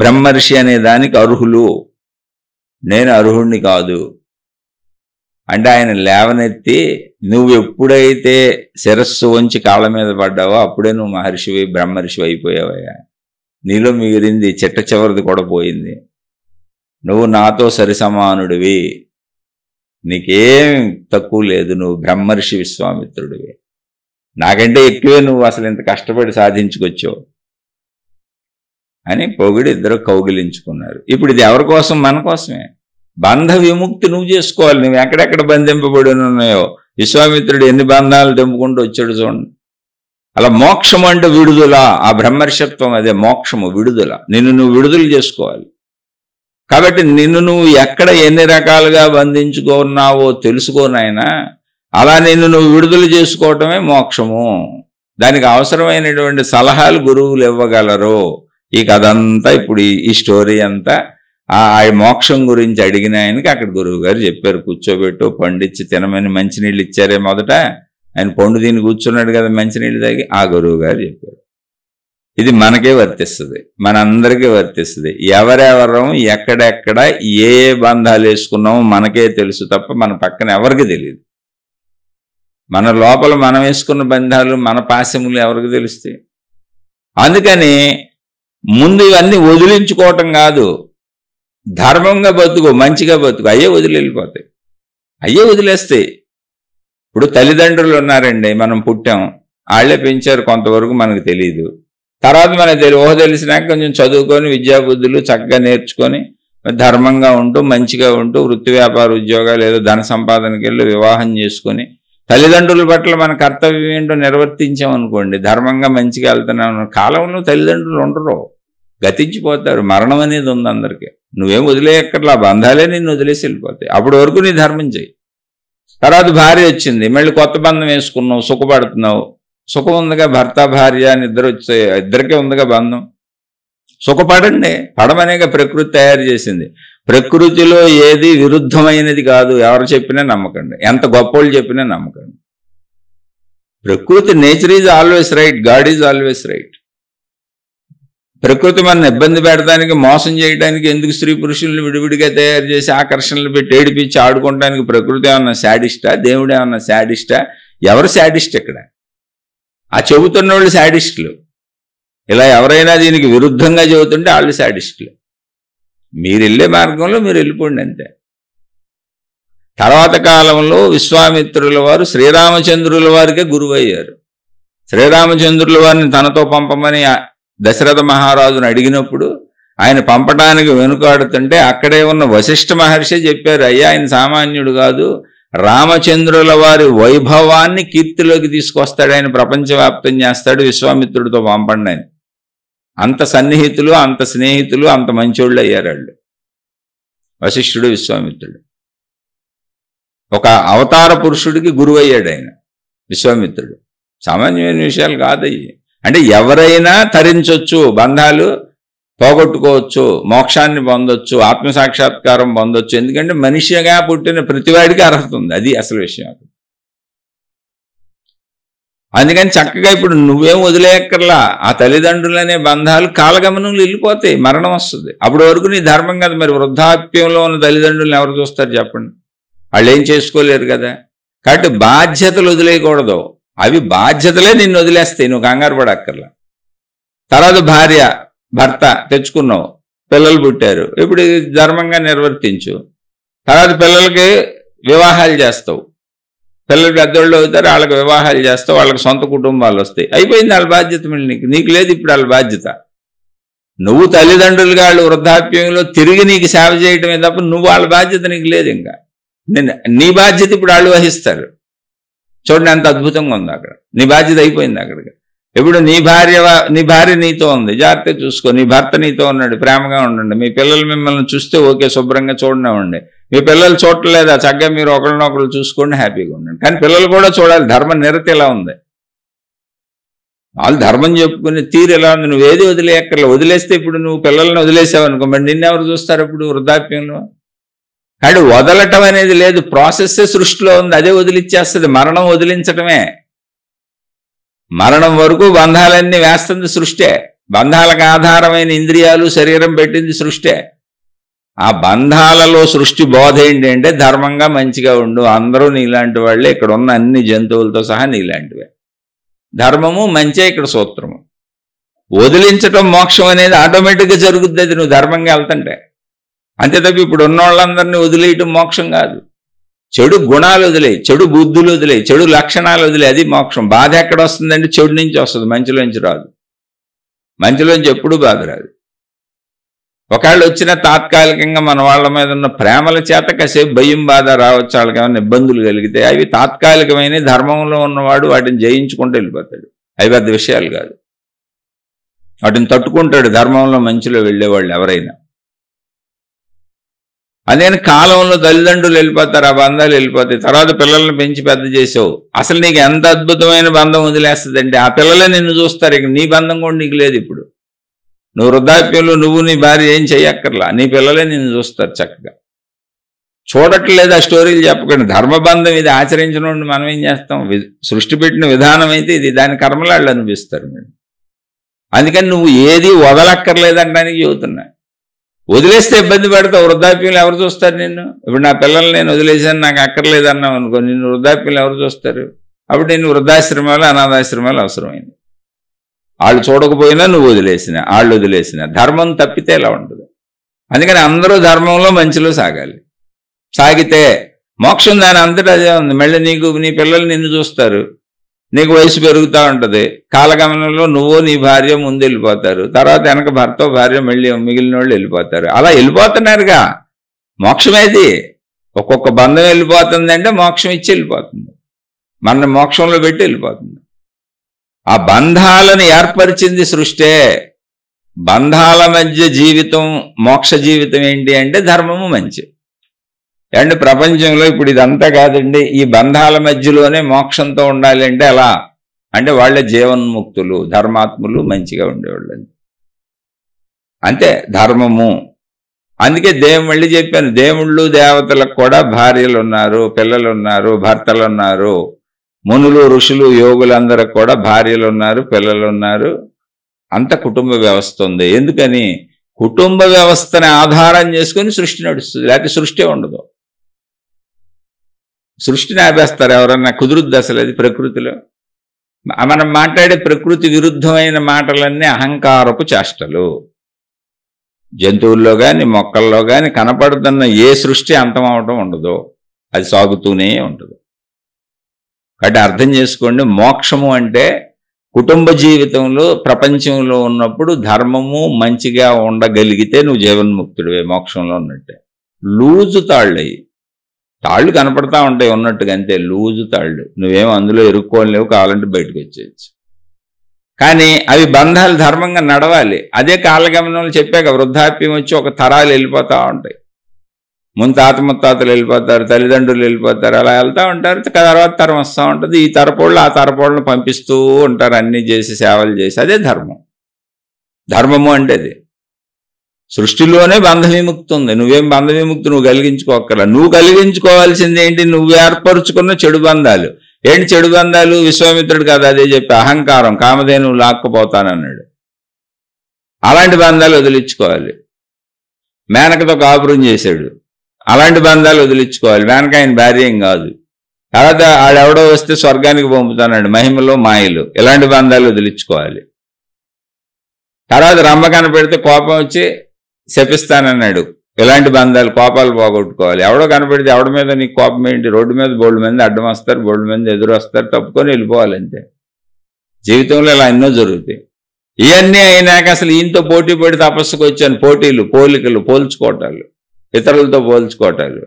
బ్రహ్మర్షి అనే దానికి అర్హులు, నేను అర్హుడిని కాదు అంటే ఆయన లేవనెత్తి, నువ్వు ఎప్పుడైతే శిరస్సు వంచి కాళ్ళ మీద పడ్డావో అప్పుడే నువ్వు మహర్షివి, బ్రహ్మర్షివి అయిపోయావయ్యా. నీలో మిగిలింది చిట్ట చివరిది కూడా పోయింది. నువ్వు నాతో సరిసమానుడివి, నీకేం తక్కువ లేదు, నువ్వు బ్రహ్మర్షి విశ్వామిత్రుడివి. నాకంటే ఎక్కువే నువ్వు అసలు ఇంత కష్టపడి సాధించుకొచ్చావు అని పొగిడి ఇద్దరు కౌగిలించుకున్నారు. ఇప్పుడు ఇది ఎవరి కోసం? మన కోసమే. బంధ విముక్తి నువ్వు చేసుకోవాలి. నువ్వు ఎక్కడెక్కడ బంధింపబడి ఉన్నాయో, విశ్వామిత్రుడు ఎన్ని బంధాలు తెంపుకుంటూ వచ్చాడు చూడండి. అలా మోక్షం అంటే విడుదల. ఆ బ్రహ్మర్షత్వం అదే మోక్షము, విడుదల. నిన్ను నువ్వు విడుదల చేసుకోవాలి. కాబట్టి నిన్ను నువ్వు ఎక్కడ ఎన్ని రకాలుగా బంధించుకున్నావో తెలుసుకోనాయనా. అలా నిన్ను నువ్వు విడుదల చేసుకోవటమే మోక్షము. దానికి అవసరమైనటువంటి సలహాలు గురువులు ఇవ్వగలరు. ఈ కథ అంతా ఇప్పుడు ఈ స్టోరీ అంతా ఆ మోక్షం గురించి అడిగిన ఆయనకి అక్కడ గురువు గారు చెప్పారు, కూర్చోబెట్టు పండిచ్చి తినమని. మంచినీళ్ళు ఇచ్చారే మొదట, ఆయన పండు దీన్ని కూర్చున్నాడు కదా మంచినీళ్ళు తాగి. ఆ గురువు గారు చెప్పారు. ఇది మనకే వర్తిస్తుంది, మనందరికీ వర్తిస్తుంది. ఎవరెవరం ఎక్కడెక్కడ ఏ బంధాలు వేసుకున్నామో మనకే తెలుసు తప్ప మన పక్కన ఎవరికి తెలియదు. మన లోపల మనం వేసుకున్న బంధాలు, మన పాశములు ఎవరికి తెలుస్తాయి? అందుకని ముందు ఇవన్నీ వదిలించుకోవటం కాదు, ధర్మంగా బతుకు, మంచిగా బతుకు. అయ్యే వదిలి వెళ్ళిపోతాయి, అయ్యే వదిలేస్తాయి. ఇప్పుడు తల్లిదండ్రులు ఉన్నారండి, మనం పుట్టాం, వాళ్ళే పెంచారు కొంతవరకు, మనకు తెలియదు. తర్వాత మనకు తెలిసినాక కొంచెం చదువుకొని విద్యాబుద్ధులు చక్కగా నేర్చుకొని ధర్మంగా ఉంటూ మంచిగా ఉంటూ వృత్తి వ్యాపార ఉద్యోగాలు ఏదో ధన సంపాదనకి వెళ్ళి వివాహం చేసుకొని తల్లిదండ్రుల పట్ల మన కర్తవ్యం ఏంటో నిర్వర్తించామనుకోండి, ధర్మంగా మంచిగా వెళ్తున్నాం. కాలంలో తల్లిదండ్రులు ఉండరు, గతించిపోతారు. మరణం అనేది ఉంది అందరికీ. నువ్వేం వదిలేయక్కర్లా, బంధాలే నిన్ను వదిలేసి వెళ్ళిపోతాయి. అప్పటి వరకు నీ ధర్మం చేయి. తర్వాత భార్య వచ్చింది, మళ్ళీ కొత్త బంధం వేసుకున్నావు, సుఖపడుతున్నావు. సుఖం ఉందిగా, భర్త భార్య అని ఇద్దరు వచ్చే, ఇద్దరికే ఉందిగా బంధం. సుఖపడండి, పడమనేగా ప్రకృతి తయారు చేసింది. ప్రకృతిలో ఏది విరుద్ధమైనది కాదు. ఎవరు చెప్పినా నమ్మకండి, ఎంత గొప్పోళ్ళు చెప్పినా నమ్మకండి. ప్రకృతి, nature is always right, God is always right. ప్రకృతి మన ఇబ్బంది పెడటానికి, మోసం చేయడానికి ఎందుకు స్త్రీ పురుషుల్ని విడివిడిగా తయారు చేసి ఆకర్షణలు పెట్టి ఏడిపించి ఆడుకోవడానికి ప్రకృతి ఏమన్నా శాడిస్టా? దేవుడు ఏమన్నా శాడిస్టా? ఎవరు శాడిస్ట్ ఇక్కడ? ఆ చెబుతున్న వాళ్ళు శాడిస్టులు. ఇలా ఎవరైనా దీనికి విరుద్ధంగా చెబుతుంటే వాళ్ళు శాడిస్టులు. మీరు వెళ్ళే మార్గంలో మీరు వెళ్ళిపోండి అంతే. తర్వాత కాలంలో విశ్వామిత్రుల వారు శ్రీరామచంద్రుల వారికే గురువు అయ్యారు. శ్రీరామచంద్రుల వారిని తనతో పంపమని దశరథ మహారాజును అడిగినప్పుడు ఆయన పంపడానికి వెనుకాడుతుంటే అక్కడే ఉన్న వశిష్ఠ మహర్షి చెప్పారు, అయ్యా ఆయన సామాన్యుడు కాదు, రామచంద్రుల వారి వైభవాన్ని కీర్తిలోకి తీసుకొస్తాడు, ఆయన ప్రపంచవ్యాప్తం చేస్తాడు, విశ్వామిత్రుడితో పంపండి అని. అంత సన్నిహితులు, అంత స్నేహితులు, అంత మంచోళ్ళు అయ్యారు వాళ్ళు, వశిష్ఠుడు విశ్వామిత్రుడు. ఒక అవతార పురుషుడికి గురువు అయ్యాడు ఆయన విశ్వామిత్రుడు. సామాన్యమైన విషయాలు కాదయ్యి. అంటే ఎవరైనా తరించవచ్చు, బంధాలు పోగొట్టుకోవచ్చు, మోక్షాన్ని పొందొచ్చు, ఆత్మసాక్షాత్కారం పొందొచ్చు. ఎందుకంటే మనిషిగా పుట్టిన ప్రతివాడికి అర్హత ఉంది, అది అసలు విషయం. అందుకని చక్కగా ఇప్పుడు నువ్వేం వదిలేయక్కర్లా. ఆ తల్లిదండ్రులనే బంధాలు కాలగమనంలో వెళ్ళిపోతాయి, మరణం వస్తుంది. అప్పటి వరకు నీ ధర్మం కదా. మరి వృద్ధాప్యంలో ఉన్న తల్లిదండ్రులను ఎవరు చూస్తారు చెప్పండి? వాళ్ళు ఏం చేసుకోలేరు కదా. కాబట్టి బాధ్యతలు వదిలేయకూడదు. అవి బాధ్యతలే నిన్ను వదిలేస్తాయి, నువ్వు కంగారు పడక్కర్లా. తర్వాత భార్య భర్త తెచ్చుకున్నావు, పిల్లలు పుట్టారు, ఇప్పుడు ధర్మంగా నిర్వర్తించు. తర్వాత పిల్లలకి వివాహాలు చేస్తావు, పిల్లలు పెద్దోళ్ళు అవుతారు, వాళ్ళకి వివాహాలు చేస్తావు, వాళ్ళకి సొంత కుటుంబాలు వస్తాయి, అయిపోయింది వాళ్ళ బాధ్యత. మళ్ళీ నీకు లేదు ఇప్పుడు వాళ్ళ బాధ్యత. నువ్వు తల్లిదండ్రులుగా వాళ్ళు వృద్ధాప్యంలో తిరిగి నీకు సేవ చేయటమే తప్ప నువ్వు వాళ్ళ బాధ్యత నీకు లేదు. ఇంకా నీ బాధ్యత ఇప్పుడు వాళ్ళు వహిస్తారు. చూడండి ఎంత అద్భుతంగా ఉంది అక్కడ. నీ బాధ్యత అయిపోయింది అక్కడికి. ఇప్పుడు నీ భార్య నీతో ఉంది, జాగ్రత్తగా చూసుకో. నీ భర్త నీతో ఉన్నాడు, ప్రేమగా ఉండండి. మీ పిల్లలు మిమ్మల్ని చూస్తే ఓకే, శుభ్రంగా చూడనివ్వండి. మీ పిల్లలు చూడలేదా, చక్కగా మీరు ఒకరినొకరు చూసుకోండి, హ్యాపీగా ఉండండి. కానీ పిల్లలు కూడా చూడాలి, ధర్మ నిరతి ఎలా ఉంది, వాళ్ళు ధర్మం చెప్పుకునే తీరు ఎలా ఉంది. నువ్వు ఏది వదిలేయక్కర్లే. వదిలేస్తే ఇప్పుడు నువ్వు పిల్లల్ని వదిలేసావు అనుకో, మరి నిన్నెవరు చూస్తారు ఇప్పుడు వృద్ధాప్యంలో? కానీ వదలటం అనేది లేదు, ప్రాసెస్సే సృష్టిలో ఉంది, అదే వదిలిచ్చేస్తుంది. మరణం వదిలించటమే. మరణం వరకు బంధాలన్నీ వేస్తుంది సృష్టే. బంధాలకు ఆధారమైన ఇంద్రియాలు శరీరం పెట్టింది సృష్టే. ఆ బంధాలలో సృష్టి బోధ ఏంటి అంటే ధర్మంగా మంచిగా ఉండు, అందరూ నీలాంటి వాళ్ళే, ఇక్కడ ఉన్న అన్ని జంతువులతో సహా నీలాంటివే. ధర్మము మంచే ఇక్కడ సూత్రము. వదిలించటం మోక్షం అనేది ఆటోమేటిక్గా జరుగుద్ది, అది నువ్వు ధర్మంగా వెళ్తుంటే. అంతే తప్ప ఇప్పుడు ఉన్న వాళ్ళందరినీ వదిలేయటం మోక్షం కాదు. చెడు గుణాలు వదిలేయి, చెడు బుద్ధులు వదిలేయి, చెడు లక్షణాలు వదిలే, అది మోక్షం. బాధ ఎక్కడ వస్తుందంటే చెడు నుంచి వస్తుంది, మంచిలోంచి రాదు. మంచిలోంచి ఎప్పుడూ బాధ రాదు. ఒకవేళ వచ్చిన తాత్కాలికంగా మన వాళ్ళ మీద ఉన్న ప్రేమల చేత కాసేపు భయం బాధ రావచ్చు, వాళ్ళకి ఏమైనా ఇబ్బందులు కలిగితే అవి తాత్కాలికమైన. ధర్మంలో ఉన్నవాడు వాటిని జయించుకుంటూ వెళ్ళిపోతాడు, అవి పెద్ద విషయాలు కాదు. వాటిని తట్టుకుంటాడు ధర్మంలో మంచిలో వెళ్ళేవాళ్ళు ఎవరైనా. అదే కాలంలో తల్లిదండ్రులు వెళ్ళిపోతారు, ఆ బంధాలు వెళ్ళిపోతాయి. తర్వాత పిల్లల్ని పెంచి పెద్ద చేసావు, అసలు నీకు ఎంత అద్భుతమైన బంధం వదిలేస్తుందంటే ఆ పిల్లలే నిన్ను చూస్తారు. ఇక నీ బంధం కూడా నీకు లేదు. ఇప్పుడు నువ్వు వృద్ధాప్యంలో నువ్వు నీ భార్య ఏం చెయ్యక్కర్లా, నీ పిల్లలే నిన్ను చూస్తారు చక్కగా. చూడట్లేదు ఆ స్టోరీలు చెప్పకండి. ధర్మబంధం ఇది ఆచరించిన మనం ఏం చేస్తాం? సృష్టి పెట్టిన విధానం అయితే ఇది, దాని కర్మలాళ్ళు అనిపిస్తారు మీరు. అందుకని నువ్వు ఏది వదలక్కర్లేదనడానికి చెబుతున్నా. వదిలేస్తే ఇబ్బంది పడతావు. వృద్ధాప్యంలో ఎవరు చూస్తారు నిన్ను? ఇప్పుడు నా పిల్లల్ని నేను వదిలేసాను, నాకు అక్కర్లేదన్నావు అనుకో, నిన్ను వృద్ధాప్యంలో ఎవరు చూస్తారు? అప్పుడు నేను వృద్ధాశ్రమాలు అనాథాశ్రమాలు అవసరమైంది. వాళ్ళు చూడకపోయినా నువ్వు వదిలేసిన, వాళ్ళు వదిలేసిన. ధర్మం తప్పితే ఎలా ఉంటుంది? అందుకని అందరూ ధర్మంలో మంచిలో సాగాలి. సాగితే మోక్షం దాని అంతటా అదే ఉంది. మళ్ళీ నీ పిల్లలు నిన్ను చూస్తారు, నీకు వయసు పెరుగుతూ ఉంటుంది. కాలగమనంలో నువ్వు నీ భార్య ముందు వెళ్ళిపోతారు, తర్వాత వెనక భర్త భార్య మళ్ళీ మిగిలిన వాళ్ళు వెళ్ళిపోతారు. అలా వెళ్ళిపోతున్నారుగా. మోక్షమేది. ఒక్కొక్క బంధం వెళ్ళిపోతుంది అంటే మోక్షం ఇచ్చి వెళ్ళిపోతుంది, మన మోక్షంలో పెట్టి వెళ్ళిపోతుంది. ఆ బంధాలను ఏర్పరిచింది సృష్టే. బంధాల మధ్య జీవితం, మోక్ష జీవితం ఏంటి అంటే ధర్మము మంచి. అండ్ ప్రపంచంలో ఇప్పుడు ఇదంతా కాదండి, ఈ బంధాల మధ్యలోనే మోక్షంతో ఉండాలి అంటే ఎలా అంటే వాళ్ళే జీవన్ముక్తులు, ధర్మాత్ములు, మంచిగా ఉండేవాళ్ళు అంతే ధర్మము. అందుకే మళ్ళీ చెప్పాను, దేవుళ్ళు దేవతలకు కూడా భార్యలు ఉన్నారు, పిల్లలు ఉన్నారు, భర్తలు ఉన్నారు. మునులు ఋషులు యోగులందరికి కూడా భార్యలు ఉన్నారు, పిల్లలు ఉన్నారు. అంత కుటుంబ వ్యవస్థ ఉంది. ఎందుకని? కుటుంబ వ్యవస్థని ఆధారం చేసుకుని సృష్టి నడుస్తుంది, లేకపోతే సృష్టి ఉండదు. సృష్టిని ఆపేస్తారు ఎవరన్నా, కుదురుద్ది అసలు అది ప్రకృతిలో. మనం మాట్లాడే ప్రకృతి విరుద్ధమైన మాటలన్నీ అహంకారపు చేష్టలు. జంతువుల్లో కానీ మొక్కల్లో కానీ కనపడుతున్న ఏ సృష్టి అంతం అవడం ఉండదు, అది సాగుతూనే ఉంటుంది. కాబట్టి అర్థం చేసుకోండి, మోక్షము అంటే కుటుంబ జీవితంలో ప్రపంచంలో ఉన్నప్పుడు ధర్మము మంచిగా ఉండగలిగితే నువ్వు జీవన్ముక్తుడివే, మోక్షంలో ఉన్నట్టే. లూజు తాళ్ళు కనపడతా ఉంటాయి ఉన్నట్టుగా, అంతే లూజు తాళ్ళు. నువ్వేమో అందులో ఇరుక్కోలేవు, కావాలంటే బయటకు వచ్చేయచ్చు. కానీ అవి బంధాలు ధర్మంగా నడవాలి. అదే కాలగమనంలో చెప్పాక వృద్ధాప్యం వచ్చి ఒక తరాలు వెళ్ళిపోతూ ఉంటాయి. ముందు తాత ముత్తాతలు వెళ్ళిపోతారు, తల్లిదండ్రులు వెళ్ళిపోతారు, అలా వెళ్తూ ఉంటారు. తర్వాత తరం వస్తూ ఉంటుంది. ఈ తరపోళ్ళు ఆ తరపోళ్ళను పంపిస్తూ ఉంటారు, అన్నీ చేసి సేవలు చేసి. అదే ధర్మం. ధర్మము అంటే అది. సృష్టిలోనే బంధ విముక్తి ఉంది. నువ్వేం బంధ విముక్తి నువ్వు కలిగించుకోక్కర్లా. నువ్వు కలిగించుకోవాల్సింది ఏంటి? నువ్వు ఏర్పరుచుకున్న చెడు బంధాలు. ఏంటి చెడు బంధాలు? విశ్వామిత్రుడు కదా అదే చెప్పి, అహంకారం, కామధేనువు లాక్కుపోతానన్నాడు. అలాంటి బంధాలు వదిలించుకోవాలి. మేనకతో కాపురం చేశాడు, అలాంటి బంధాలు వదిలించుకోవాలి. మేనక ఆయన భార్య ఏం కాదు, తర్వాత ఆడెవడో వస్తే స్వర్గానికి పంపుతాన్నాడు, మహిమలో మాయలు. ఇలాంటి బంధాలు వదిలించుకోవాలి. తర్వాత రమ్మ కనపెడితే కోపం వచ్చి శపిస్తానన్నాడు. ఇలాంటి బంధాలు, కోపాలు పోగొట్టుకోవాలి. ఎవడో కనపెడితే ఎవడి మీద నీకు కోపం ఏంటి? రోడ్డు మీద బోల్డ్ మంది అడ్డం వస్తారు, బోల్డ్ మంది ఎదురు వస్తారు, తప్పుకొని వెళ్ళిపోవాలి అంతే. జీవితంలో ఇలా ఎన్నో జరుగుతాయి. ఇవన్నీ అయినాక అసలు ఈయనతో పోటీ పడి తపస్సుకు వచ్చాను. పోటీలు, పోలికలు, పోల్చుకోవటాలు, ఇతరులతో పోల్చుకోవటాలు,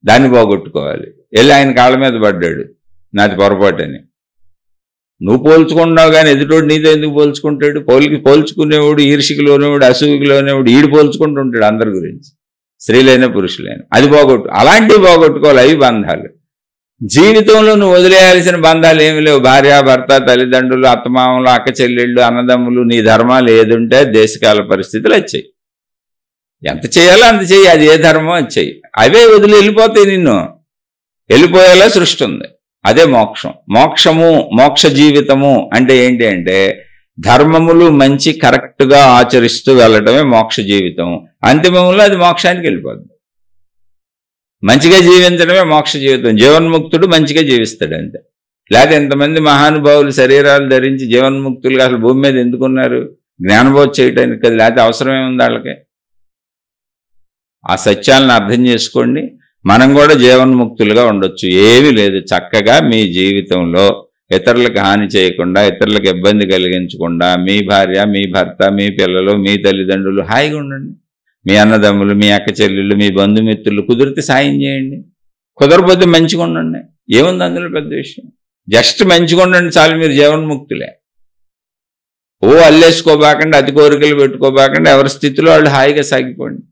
దాన్ని పోగొట్టుకోవాలి. వెళ్ళి ఆయన కాళ్ళ మీద పడ్డాడు, నాది పొరపాటని. నువ్వు పోల్చుకుంటున్నావు కానీ ఎదుటోడు నీతో ఎందుకు పోల్చుకుంటాడు? పోల్చుకునేవాడు, ఈర్షికలోనేవాడు, అసూయలోనేవాడు, ఈడు పోల్చుకుంటుంటాడు అందరి గురించి, స్త్రీలైనా పురుషులైనా. అది అలాంటివి పోగొట్టుకోవాలి. అవి బంధాలు. జీవితంలో నువ్వు వదిలేయాల్సిన బంధాలు ఏమి లేవు. భార్య, భర్త, తల్లిదండ్రులు, అత్తమామలు, అక్క చెల్లెళ్ళు, అన్నదమ్ములు, నీ ధర్మాలు ఏదుంటే దేశకాల పరిస్థితులు వచ్చాయి. ఎంత చేయాలో అంత చెయ్యి. అది ఏ ధర్మం అది చెయ్యి. అవే వదిలి వెళ్ళిపోతాయి. నిన్ను వెళ్ళిపోయేలా సృష్టి ఉంది. అదే మోక్షం. మోక్ష జీవితము అంటే ఏంటి అంటే ధర్మములు మంచి కరెక్ట్గా ఆచరిస్తూ వెళ్ళటమే మోక్ష జీవితం. అంతిమంలో అది మోక్షానికి వెళ్ళిపోద్ది. మంచిగా జీవించడమే మోక్ష జీవితం. జీవన్ముక్తుడు మంచిగా జీవిస్తాడు అంతే. లేకపోతే ఎంతమంది మహానుభావులు శరీరాలు ధరించి జీవన్ముక్తులుగా అసలు భూమి మీద ఎందుకున్నారు? జ్ఞానబోధ చేయటానికి కదా. లేకపోతే అవసరం ఏముంది వాళ్ళకి? ఆ సత్యాలను అర్థం చేసుకోండి. మనం కూడా జీవన్ముక్తులుగా ఉండొచ్చు. ఏమీ లేదు. చక్కగా మీ జీవితంలో ఇతరులకు హాని చేయకుండా, ఇతరులకు ఇబ్బంది కలిగించకుండా, మీ భార్య, మీ భర్త, మీ పిల్లలు, మీ తల్లిదండ్రులు హాయిగా ఉండండి. మీ అన్నదమ్ములు, మీ అక్క చెల్లెళ్ళు, మీ బంధుమిత్రులు కుదిరితే సాయం చేయండి. కుదరపోతే మంచిగా ఉండండి. ఏముంది అందులో పెద్ద విషయం? జస్ట్ మంచిగా ఉండండి చాలు. మీరు జీవన్ముక్తులే. అల్లేసుకోబాకండి, అతి కోరికలు పెట్టుకోబాకండి. ఎవరి స్థితిలో వాళ్ళు హాయిగా సాగిపోండి.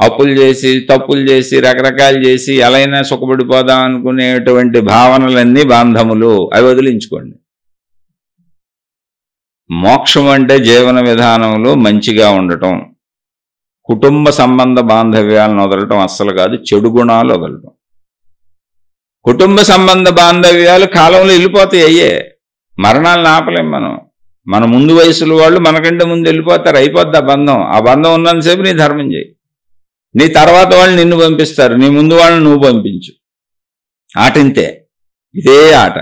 అప్పులు చేసి, తప్పులు చేసి, రకరకాలు చేసి ఎలా అయినా సుఖపడిపోదాం అనుకునేటువంటి భావనలన్నీ బాంధములు. అవి వదిలించుకోండి. మోక్షం అంటే జీవన విధానంలో మంచిగా ఉండటం, కుటుంబ సంబంధ బాంధవ్యాలను వదలటం అస్సలు కాదు. చెడు గుణాలు వదలటం. కుటుంబ సంబంధ బాంధవ్యాలు కాలంలో వెళ్ళిపోతాయి. అయ్యే మరణాలను ఆపలేం మనం. మన ముందు వయసులో వాళ్ళు మనకంటే ముందు వెళ్ళిపోతారు. అయిపోద్ది ఆ బంధం. ఆ బంధం ఉన్నంతసేపు నీ ధర్మం చేయి. నీ తర్వాత వాళ్ళు నిన్ను పంపిస్తారు. నీ ముందు వాళ్ళని నువ్వు పంపించు. ఆట ఇంతే. ఇదే ఆట.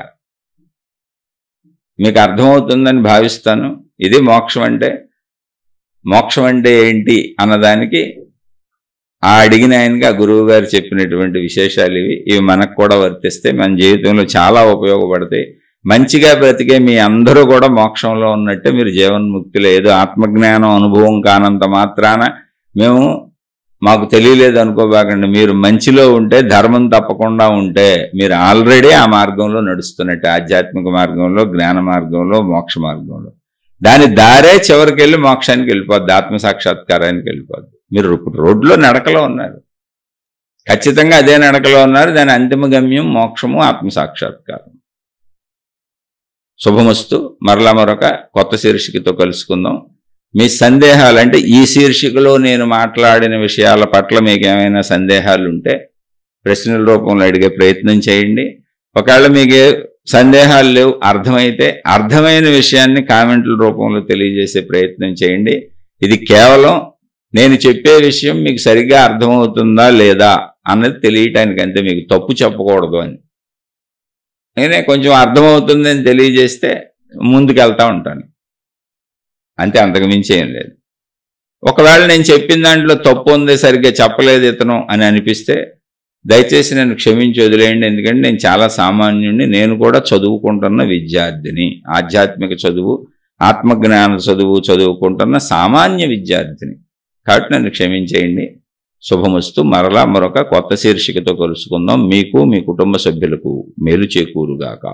మీకు అర్థమవుతుందని భావిస్తాను. ఇది మోక్షం అంటే. మోక్షం అంటే ఏంటి అన్నదానికి ఆ అడిగిన ఆయనకి ఆ గురువు గారు చెప్పినటువంటి విశేషాలు ఇవి మనకు కూడా వర్తిస్తే మన జీవితంలో చాలా ఉపయోగపడతాయి. మంచిగా బ్రతికే మీ అందరూ కూడా మోక్షంలో ఉన్నట్టే. మీరు జీవన్ముక్తులు. ఏదో ఆత్మజ్ఞానం అనుభవం కానంత మాత్రాన మాకు తెలియలేదు అనుకోబాకండి. మీరు మంచిలో ఉంటే, ధర్మం తప్పకుండా ఉంటే మీరు ఆల్రెడీ ఆ మార్గంలో నడుస్తున్నట్టు. ఆధ్యాత్మిక మార్గంలో, జ్ఞాన మార్గంలో, మోక్ష మార్గంలో. దాని దారే చివరికి వెళ్ళి మోక్షానికి వెళ్ళిపోద్ది, ఆత్మసాక్షాత్కారానికి వెళ్ళిపోద్ది. మీరు రోడ్లో నడకలో ఉన్నారు, ఖచ్చితంగా అదే నడకలో ఉన్నారు. దాని అంతిమ గమ్యం మోక్షము, ఆత్మసాక్షాత్కారం. శుభమస్తు. మరలా మరొక కొత్త శీర్షికతో కలుసుకుందాం. మీ సందేహాలు అంటే ఈ శీర్షికలో నేను మాట్లాడిన విషయాల పట్ల మీకు ఏమైనా సందేహాలు ఉంటే ప్రశ్నల రూపంలో అడిగే ప్రయత్నం చేయండి. ఒకవేళ మీకు సందేహాలు లేవు, అర్థమైతే అర్థమైన విషయాన్ని కామెంట్ల రూపంలో తెలియజేసే ప్రయత్నం చేయండి. ఇది కేవలం నేను చెప్పే విషయం మీకు సరిగ్గా అర్థమవుతుందా లేదా అన్నది తెలియటానికి అంతే. మీకు తప్పు చెప్పకూడదు అని. నేనే కొంచెం అర్థమవుతుందని తెలియజేస్తే ముందుకు వెళ్తూ ఉంటాను అంతే, అంతకు మించి ఏం లేదు. ఒకవేళ నేను చెప్పిన దాంట్లో తప్పు ఉంది, సరిగ్గా చెప్పలేదు ఇతను అని అనిపిస్తే దయచేసి నన్ను క్షమించి వదిలేయండి. ఎందుకంటే నేను చాలా సామాన్యుడిని. నేను కూడా చదువుకుంటున్న విద్యార్థిని. ఆధ్యాత్మిక చదువు, ఆత్మజ్ఞాన చదువు చదువుకుంటున్న సామాన్య విద్యార్థిని. కాబట్టి నన్ను క్షమించేయండి. శుభమస్తు. మరలా మరొక కొత్త శీర్షికతో కలుసుకుందాం. మీకు, మీ కుటుంబ సభ్యులకు మేలు చేకూరుగాక.